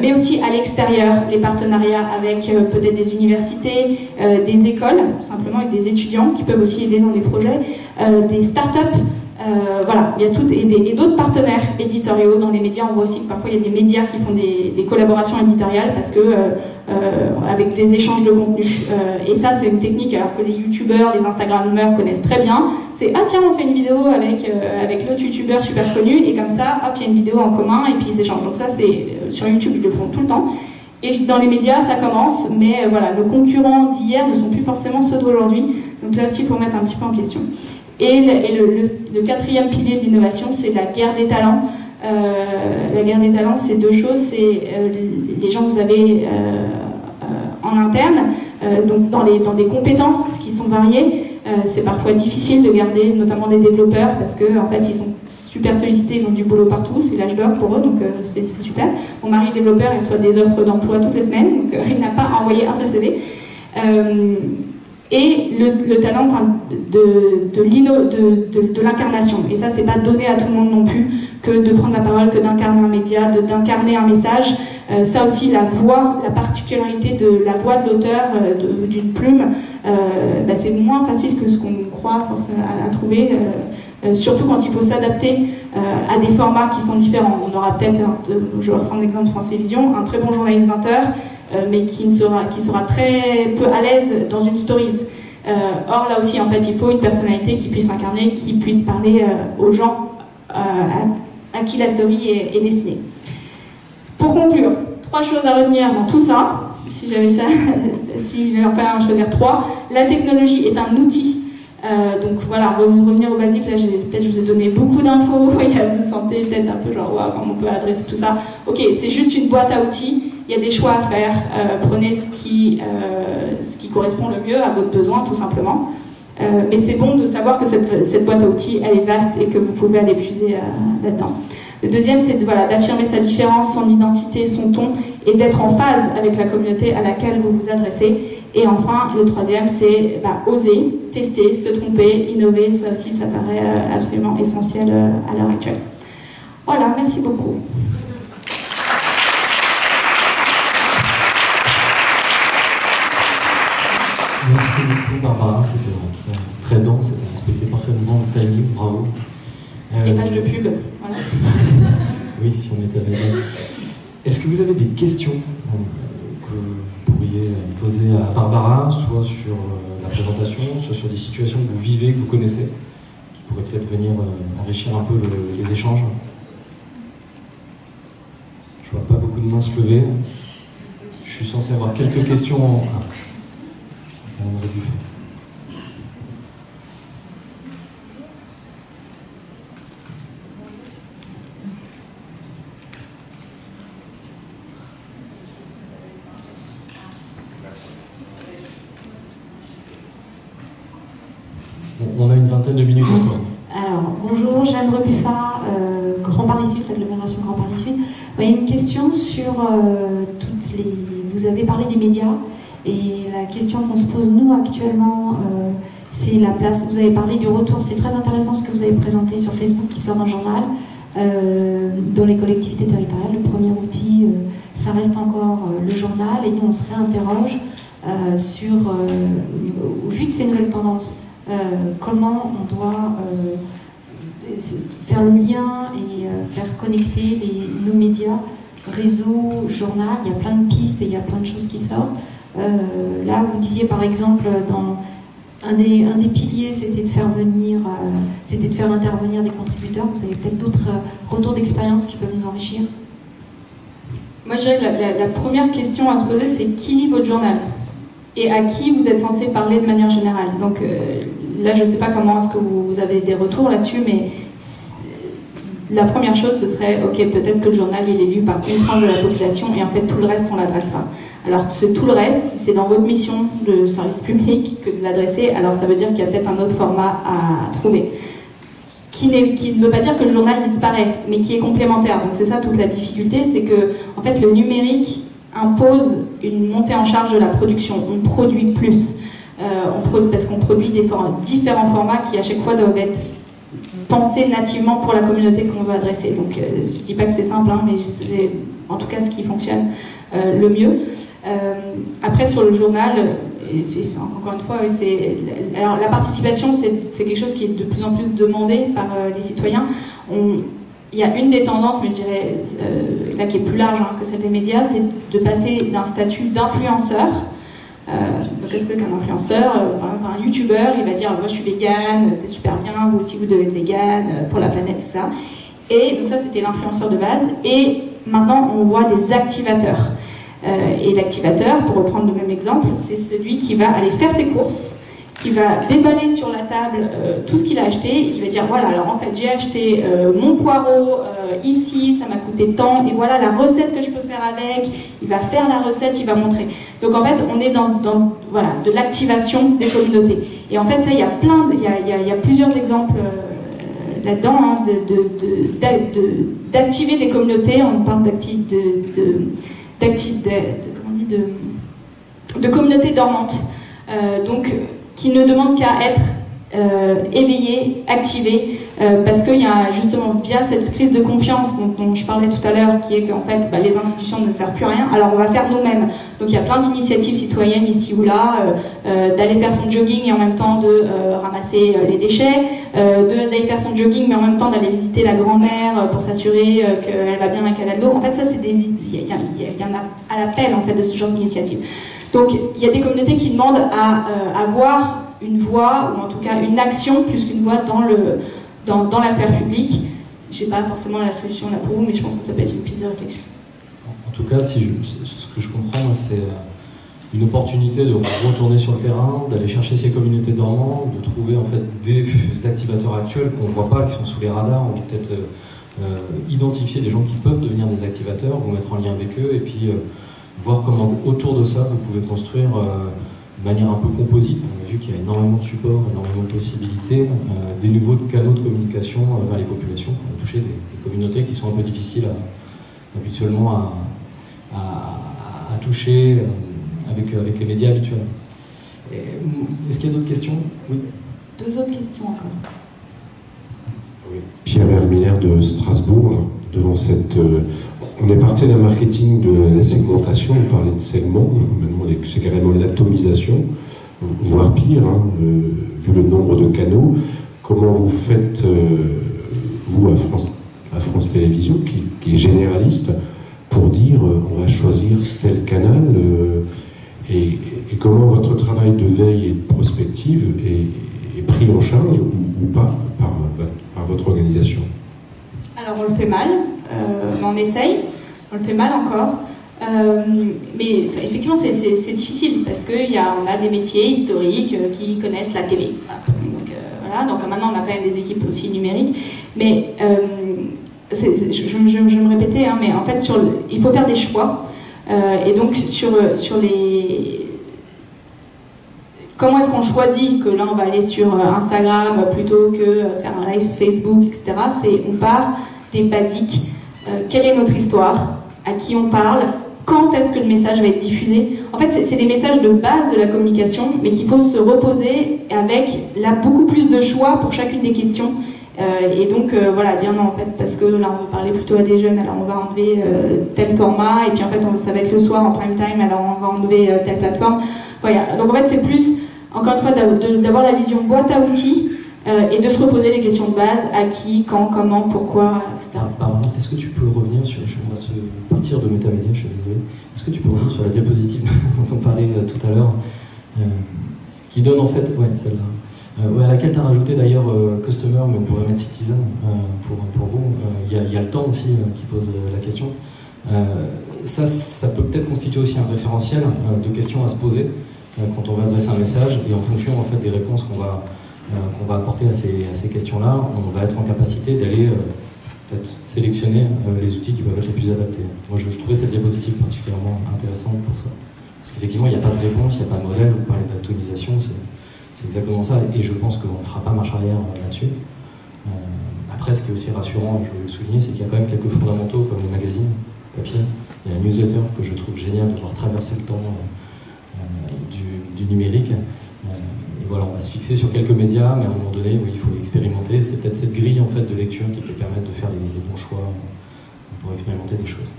Mais aussi à l'extérieur, les partenariats avec peut-être des universités, des écoles, tout simplement, avec des étudiants qui peuvent aussi aider dans des projets, des startups. Voilà, il y a tout, et d'autres partenaires éditoriaux dans les médias. On voit aussi que parfois il y a des médias qui font des collaborations éditoriales parce que avec des échanges de contenu. Et ça, c'est une technique alors que les youtubeurs, les instagrammeurs connaissent très bien. C'est ah tiens, on fait une vidéo avec l'autre youtubeur super connu et comme ça, hop, il y a une vidéo en commun et puis ils échangent. Donc ça, c'est sur YouTube, ils le font tout le temps. Et dans les médias, ça commence, mais voilà, nos concurrents d'hier ne sont plus forcément ceux d'aujourd'hui. Donc là aussi, il faut remettre un petit peu en question. Et le quatrième pilier de l'innovation, c'est la guerre des talents. La guerre des talents, c'est 2 choses. C'est les gens que vous avez en interne, donc dans des compétences qui sont variées. C'est parfois difficile de garder notamment des développeurs parce qu'en fait, ils sont super sollicités, ils ont du boulot partout, c'est l'âge d'or pour eux, donc c'est super. Mon mari développeur, il reçoit des offres d'emploi toutes les semaines, donc il n'a pas envoyé un seul CV. et le talent de l'incarnation. Et ça, c'est pas donné à tout le monde non plus, que de prendre la parole, que d'incarner un média, d'incarner un message. Ça aussi, la voix, la particularité de la voix de l'auteur, d'une plume, c'est moins facile que ce qu'on croit à trouver, surtout quand il faut s'adapter à des formats qui sont différents. On aura peut-être, je vais reprendre l'exemple de France Télévisions, un très bon journaliste 20h, mais qui sera très peu à l'aise dans une stories. Or là aussi, en fait, il faut une personnalité qui puisse incarner, qui puisse parler aux gens à qui la story est destinée. Pour conclure, 3 choses à retenir dans tout ça, si j'avais ça, s'il va falloir en choisir 3. La technologie est un outil. Donc voilà, revenir au basique, là peut-être je vous ai donné beaucoup d'infos, vous vous sentez peut-être un peu genre wow, comment on peut adresser tout ça. Ok, c'est juste une boîte à outils, il y a des choix à faire, prenez ce qui correspond le mieux à votre besoin tout simplement. Mais c'est bon de savoir que cette boîte à outils elle est vaste et que vous pouvez aller puiser là-dedans. Le deuxième, c'est d'affirmer sa différence, son identité, son ton, et d'être en phase avec la communauté à laquelle vous vous adressez. Et enfin, le troisième, c'est oser, tester, se tromper, innover. Ça aussi, ça paraît absolument essentiel à l'heure actuelle. Voilà, merci beaucoup. Merci beaucoup, Barbara. C'était très dense, c'était respecté parfaitement le timing. Bravo. Les pages de pub, voilà. Oui, si on mettait avec. Est-ce que vous avez des questions que vous pourriez poser à Barbara, soit sur la présentation, soit sur des situations que vous vivez, que vous connaissez, qui pourraient peut-être venir enrichir un peu les échanges? Je vois pas beaucoup de mains se lever. Je suis censé avoir quelques questions en... on aurait dû faire. On a une vingtaine de minutes encore. Alors, bonjour, Jeanne Rebuffat, Grand Paris Sud, l'agglomération Grand Paris Sud. Il y a une question sur toutes les... Vous avez parlé des médias, et la question qu'on se pose, nous, actuellement, c'est la place... Vous avez parlé du retour, c'est très intéressant ce que vous avez présenté sur Facebook, qui sort un journal, dans les collectivités territoriales. Le premier outil, ça reste encore le journal, et nous, on se réinterroge sur, au vu de ces nouvelles tendances, comment on doit faire le lien et faire connecter nos médias, réseau, journal. Il y a plein de pistes et il y a plein de choses qui sortent. Là, vous disiez par exemple, dans un des piliers, c'était de faire intervenir des contributeurs. Vous avez peut-être d'autres retours d'expérience qui peuvent nous enrichir? Moi, je dirais que la première question à se poser, c'est qui lit votre journal et à qui vous êtes censé parler de manière générale. Donc là, je ne sais pas comment est-ce que vous avez des retours là-dessus, mais la première chose, ce serait, ok, peut-être que le journal, il est lu par une tranche de la population, et en fait, tout le reste, on ne l'adresse pas. Alors, tout le reste, si c'est dans votre mission de service public que de l'adresser, alors ça veut dire qu'il y a peut-être un autre format à trouver. Qui ne veut pas dire que le journal disparaît, mais qui est complémentaire. Donc c'est ça toute la difficulté, c'est que, en fait, le numérique impose une montée en charge de la production. On produit plus, parce qu'on produit différents formats qui à chaque fois doivent être pensés nativement pour la communauté qu'on veut adresser. Donc je ne dis pas que c'est simple, hein, mais c'est en tout cas ce qui fonctionne le mieux. Après sur le journal, encore une fois, alors la participation c'est quelque chose qui est de plus en plus demandé par les citoyens. Il y a une des tendances, mais je dirais là qui est plus large que celle des médias, c'est de passer d'un statut d'influenceur. Donc qu'est-ce que c'est qu'un influenceur? Par exemple, un youtubeur, il va dire moi je suis vegan, c'est super bien, vous aussi vous devez être vegan pour la planète, tout ça. Et donc ça c'était l'influenceur de base. Et maintenant on voit des activateurs. Et l'activateur, pour reprendre le même exemple, c'est celui qui va aller faire ses courses, qui va déballer sur la table tout ce qu'il a acheté et qui va dire voilà, alors en fait j'ai acheté mon poireau ici, ça m'a coûté tant, et voilà la recette que je peux faire avec. Il va faire la recette, il va montrer. Donc en fait on est dans voilà, de l'activation des communautés. Et en fait ça, il y a plusieurs exemples là-dedans, hein, d'activer des communautés. On parle de communautés dormantes. Donc qui ne demandent qu'à être éveillés, activés, parce qu'il y a justement via cette crise de confiance dont je parlais tout à l'heure, qui est qu'en fait les institutions ne servent plus à rien, alors on va faire nous-mêmes. Donc il y a plein d'initiatives citoyennes ici ou là, d'aller faire son jogging et en même temps de ramasser les déchets, d'aller faire son jogging mais en même temps d'aller visiter la grand-mère pour s'assurer qu'elle va bien et qu'elle a de l'eau. En fait ça c'est il y en a à l'appel en fait de ce genre d'initiative. Donc il y a des communautés qui demandent à avoir une voix, ou en tout cas une action, plus qu'une voix dans la sphère publique. Je n'ai pas forcément la solution là pour vous, mais je pense que ça peut être une piste de réflexion. En tout cas, ce que je comprends, c'est une opportunité de retourner sur le terrain, d'aller chercher ces communautés dormantes, de trouver en fait des activateurs actuels qu'on ne voit pas, qui sont sous les radars. On va peut-être identifier des gens qui peuvent devenir des activateurs, vous mettre en lien avec eux, et puis voir comment autour de ça vous pouvez construire de manière un peu composite. On a vu qu'il y a énormément de supports, énormément de possibilités, des nouveaux canaux de communication vers les populations, pour toucher des communautés qui sont un peu difficiles habituellement à toucher avec les médias habituels. Est-ce qu'il y a d'autres questions? Oui. 2 autres questions encore. Oui. Pierre Vermiller de Strasbourg, devant cette... on est parti d'un marketing de la segmentation, on parlait de segments, maintenant c'est carrément de l'atomisation, voire pire, vu le nombre de canaux. Comment vous faites, vous, à France Télévisions, qui est généraliste, pour dire on va choisir tel canal et comment votre travail de veille et de prospective est pris en charge ou pas par votre organisation? Alors on le fait mal, mais on essaye, on le fait mal encore. Mais effectivement c'est difficile parce qu'on a des métiers historiques qui connaissent la télé. Voilà. Donc maintenant on a quand même des équipes aussi numériques. Mais je vais me répéter, hein, mais en fait il faut faire des choix. Et donc sur les... Comment est-ce qu'on choisit que là on va aller sur Instagram plutôt que faire un live Facebook, etc. On part des basiques. Quelle est notre histoire? À qui on parle? Quand est-ce que le message va être diffusé? En fait, c'est des messages de base de la communication, mais qu'il faut se reposer avec beaucoup plus de choix pour chacune des questions. Et donc, voilà, dire non, en fait, parce que là, on va parler plutôt à des jeunes, alors on va enlever tel format, et puis en fait, ça va être le soir en prime time, alors on va enlever telle plateforme. Voilà. Donc, en fait, c'est plus, encore une fois, d'avoir la vision boîte à outils, et de se reposer les questions de base, à qui, quand, comment, pourquoi, etc. Barbara, est-ce que tu peux revenir sur, on va se partir de Métamédia, je suis désolé, est-ce que tu peux revenir sur la diapositive dont on parlait tout à l'heure, qui donne en fait, ouais, celle-là, à laquelle tu as rajouté d'ailleurs Customer, mais on pourrait mettre Citizen pour vous, il y a le temps aussi qui pose la question. Ça peut peut-être constituer aussi un référentiel de questions à se poser quand on va adresser un message, et en fonction en fait, des réponses qu'on va apporter à ces questions-là, on va être en capacité d'aller peut-être sélectionner les outils qui peuvent être les plus adaptés. Moi, je trouvais cette diapositive particulièrement intéressante pour ça. Parce qu'effectivement, il n'y a pas de réponse, il n'y a pas de modèle, vous parlez d'atomisation, c'est exactement ça, et je pense qu'on ne fera pas marche arrière là-dessus. Après, ce qui est aussi rassurant, je veux le souligner, c'est qu'il y a quand même quelques fondamentaux, comme les magazines papier, il y a la newsletter que je trouve génial de voir traverser le temps du numérique. Et voilà, on va se fixer sur quelques médias, mais à un moment donné, oui, il faut expérimenter. C'est peut-être cette grille en fait, de lecture qui peut permettre de faire les bons choix pour expérimenter des choses.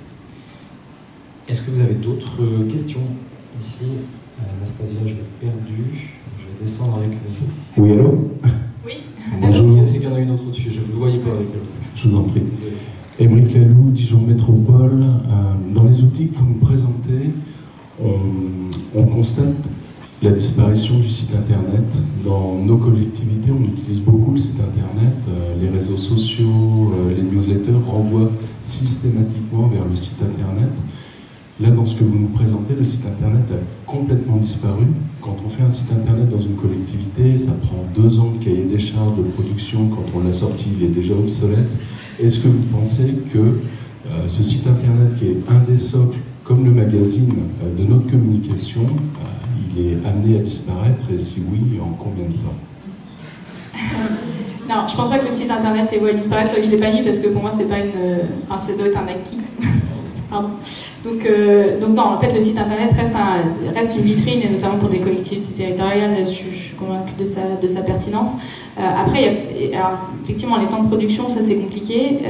Est-ce que vous avez d'autres questions ici? Anastasia, je l'ai perdue. Je vais descendre avec vous. Oui, allô? Oui. Bonjour. C'est qu'il y en a une autre au-dessus, je ne vous voyais pas avec elle. Je vous en prie. Émeric Laloux, Dijon Métropole. Dans les outils que vous nous présentez, on constate la disparition du site internet. Dans nos collectivités, on utilise beaucoup le site internet. Les réseaux sociaux, les newsletters renvoient systématiquement vers le site internet. Là, dans ce que vous nous présentez, le site internet a complètement disparu. Quand on fait un site internet dans une collectivité, ça prend 2 ans de cahier des charges de production. Quand on l'a sorti, il est déjà obsolète. Est-ce que vous pensez que ce site internet, qui est un des socles, comme le magazine de notre communication, il est amené à disparaître, et si oui, en combien de temps? Non, je pense pas que le site internet est voué à disparaître, c'est vrai que je l'ai pas mis parce que pour moi c'est pas une... Enfin, ça doit être un acquis. Pardon. Donc non, en fait, le site internet reste une vitrine, et notamment pour des collectivités territoriales, je suis convaincue de sa pertinence. Après, alors, effectivement, les temps de production, ça c'est compliqué,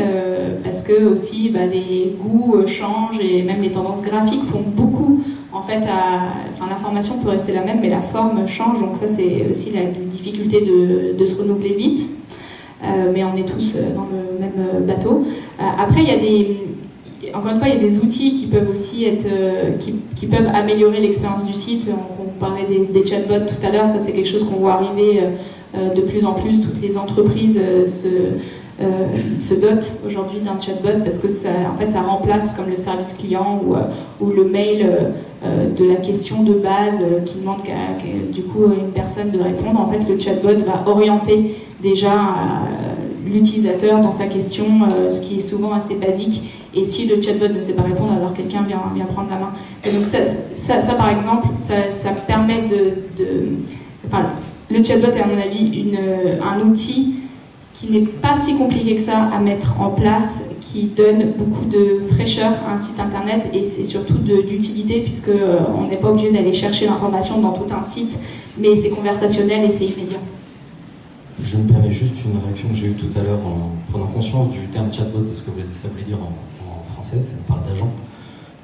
parce que aussi les goûts changent, et même les tendances graphiques font beaucoup. En fait, l'information peut rester la même, mais la forme change, donc ça c'est aussi la difficulté de se renouveler vite. Mais on est tous dans le même bateau. Après, encore une fois, il y a des outils qui peuvent aussi être, qui peuvent améliorer l'expérience du site. On parlait des chatbots tout à l'heure, ça c'est quelque chose qu'on voit arriver de plus en plus. Toutes les entreprises se dotent aujourd'hui d'un chatbot parce que ça remplace comme le service client ou le mail de la question de base qui demande du coup une personne de répondre. En fait, le chatbot va orienter déjà l'utilisateur dans sa question, ce qui est souvent assez basique. Et si le chatbot ne sait pas répondre, alors quelqu'un vient prendre la main. Et donc ça par exemple, ça permet le chatbot est à mon avis un outil qui n'est pas si compliqué que ça à mettre en place, qui donne beaucoup de fraîcheur à un site internet, et c'est surtout d'utilité, puisqu'on n'est pas obligé d'aller chercher l'information dans tout un site, mais c'est conversationnel et c'est immédiat. Je me permets juste une réaction que j'ai eue tout à l'heure en prenant conscience du terme chatbot, de ce que ça voulait dire en français, ça parle d'agent.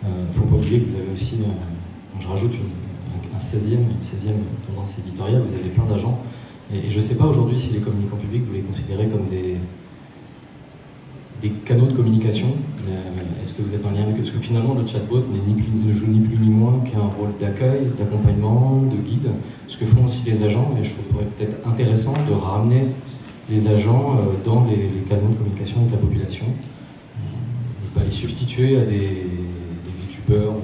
Il ne faut pas oublier que vous avez aussi, je rajoute une 16e tendance éditoriale, vous avez plein d'agents. Et je ne sais pas aujourd'hui si les communicants publics, vous les considérez comme des canaux de communication. Est-ce que vous êtes en lien avec eux? Parce que finalement, le chatbot ne joue ni plus ni moins qu'un rôle d'accueil, d'accompagnement, de guide, ce que font aussi les agents. Et je trouverais peut-être intéressant de ramener les agents dans les canaux de communication avec la population. Ne pas les substituer à des youtubeurs ou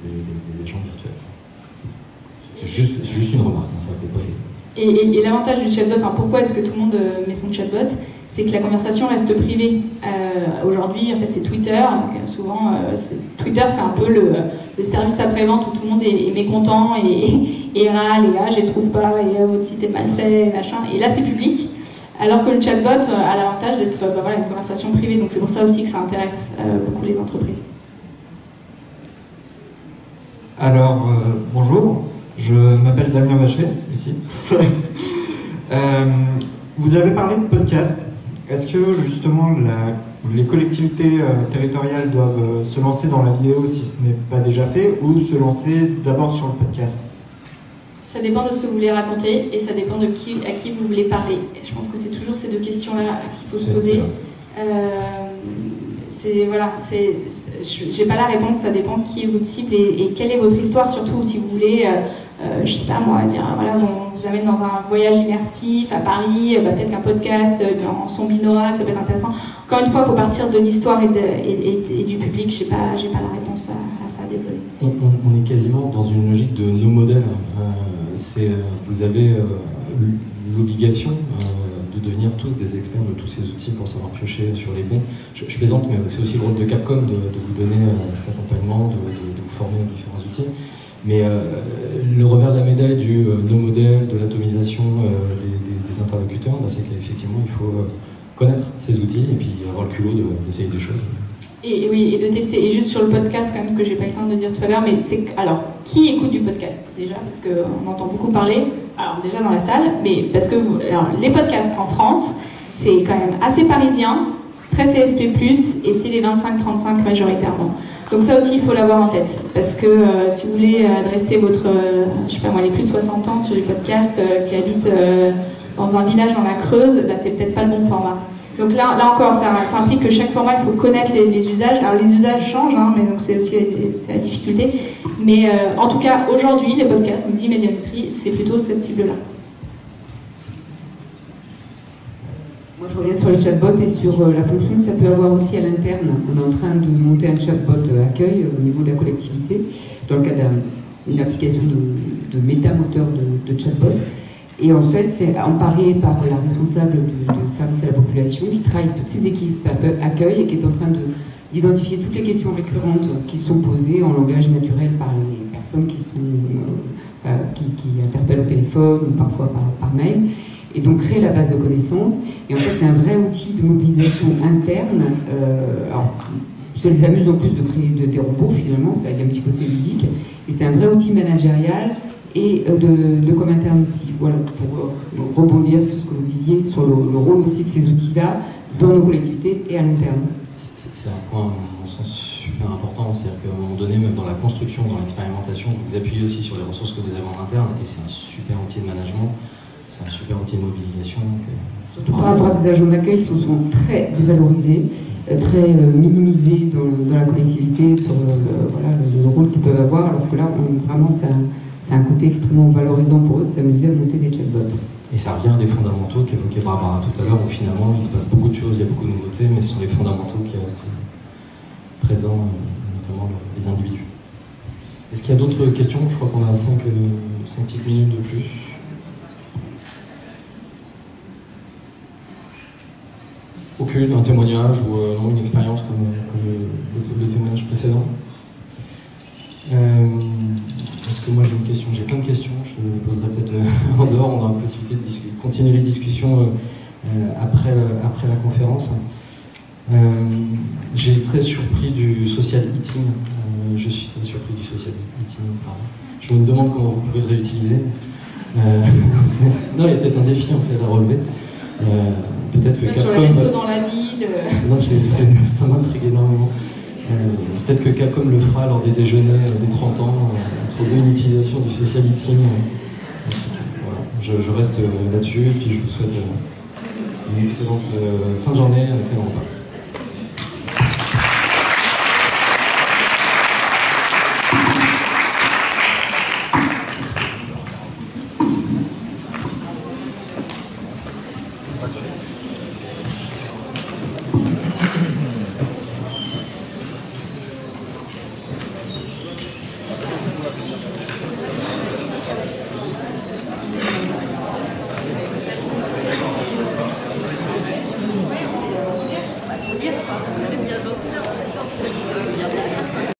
des agents virtuels. C'est juste une remarque, ça peut pas aller. Et l'avantage du chatbot, pourquoi est-ce que tout le monde met son chatbot, c'est que la conversation reste privée. Aujourd'hui, en fait, c'est Twitter. Souvent, Twitter, c'est un peu le service après-vente où tout le monde est mécontent et râle, et je les trouve pas, et votre site est mal fait, machin. Et là, c'est public. Alors que le chatbot a l'avantage d'être une conversation privée. Donc c'est pour ça aussi que ça intéresse beaucoup les entreprises. Alors, bonjour. Je m'appelle Damien Vachelet, ici. Vous avez parlé de podcast. Est-ce que justement les collectivités territoriales doivent se lancer dans la vidéo si ce n'est pas déjà fait, ou se lancer d'abord sur le podcast? Ça dépend de ce que vous voulez raconter, et ça dépend à qui vous voulez parler. Je pense que c'est toujours ces deux questions-là qu'il faut se poser. J'ai pas la réponse, ça dépend qui est votre cible et quelle est votre histoire, surtout si vous voulez, je sais pas moi, dire on vous amène dans un voyage immersif à Paris, peut-être qu'un podcast en son binaural, ça peut être intéressant. Encore une fois, il faut partir de l'histoire et du public. J'ai pas la réponse à ça, désolé. On est quasiment dans une logique de nos modèles. Vous avez l'obligation de devenir tous des experts de tous ces outils pour savoir piocher sur les bons. Je plaisante, mais c'est aussi le rôle de Capcom de vous donner cet accompagnement, de vous former aux différents outils. Mais le revers de la médaille du no modèle, de l'atomisation des interlocuteurs, c'est qu'effectivement il faut connaître ces outils et puis avoir le culot d'essayer des choses. Et oui, et de tester. Et juste sur le podcast, quand même, ce que j'ai pas eu le temps de dire tout à l'heure, mais c'est alors qui écoute du podcast déjà, parce qu'on entend beaucoup parler. Alors déjà dans la salle, mais parce que les podcasts en France, c'est quand même assez parisien, très CSP+, et c'est les 25-35 majoritairement. Donc ça aussi, il faut l'avoir en tête, parce que si vous voulez adresser je sais pas moi, les plus de 60 ans sur les podcasts qui habitent dans un village dans la Creuse, c'est peut-être pas le bon format. Donc là encore, ça implique que chaque format, il faut connaître les usages. Alors les usages changent, mais donc c'est aussi la difficulté. Mais en tout cas, aujourd'hui, les podcasts, nous dit Médiamétrie, c'est plutôt cette cible-là. Moi, je reviens sur les chatbots et sur la fonction que ça peut avoir aussi à l'interne. On est en train de monter un chatbot accueil au niveau de la collectivité, dans le cadre d'une application de métamoteur de chatbot. Et en fait, c'est emparé par la responsable de service à la population qui travaille toutes ces équipes accueil et qui est en train d'identifier toutes les questions récurrentes qui sont posées en langage naturel par les personnes qui interpellent au téléphone ou parfois par mail. Et donc créer la base de connaissances. Et en fait, c'est un vrai outil de mobilisation interne. Alors, ça les amuse en plus de créer des robots finalement, ça a un petit côté ludique, et c'est un vrai outil managérial et de com interne aussi. Voilà, pour rebondir sur ce que vous disiez, sur le rôle aussi de ces outils-là dans nos collectivités et à l'interne. C'est un point, à mon sens, super important, c'est-à-dire qu'à un moment donné, même dans la construction, dans l'expérimentation, vous vous appuyez aussi sur les ressources que vous avez en interne, et c'est un super outil de management, c'est un super outil de mobilisation. Surtout par rapport à des agents d'accueil, ils sont souvent très dévalorisés, très minimisés dans la collectivité sur voilà, le rôle qu'ils peuvent avoir, alors que là, vraiment, c'est un côté extrêmement valorisant pour eux de s'amuser à monter des chatbots. Et ça revient des fondamentaux qu'évoquait Barbara tout à l'heure, où finalement il se passe beaucoup de choses, il y a beaucoup de nouveautés, mais ce sont les fondamentaux qui restent présents, notamment les individus. Est-ce qu'il y a d'autres questions? Je crois qu'on a 5 petites minutes de plus. Aucune, un témoignage ou non, une expérience comme le témoignage précédent. Est-ce que moi j'ai une question? J'ai plein de questions, je les poserai peut-être en dehors, on aura la possibilité de continuer les discussions après la conférence. J'ai très surpris du social eating, je suis très surpris du social eating, pardon. Je me demande comment vous pouvez le réutiliser. Non, il y a peut-être un défi en fait à relever. Peut-être que sur Capcom... les restos dans la ville... Non, ça m'intrigue énormément. Peut-être que Capcom le fera lors des déjeuners des 30 ans, trouver une utilisation du social eating. Voilà. Je reste là-dessus et puis je vous souhaite une excellente fin de journée, un excellent repas.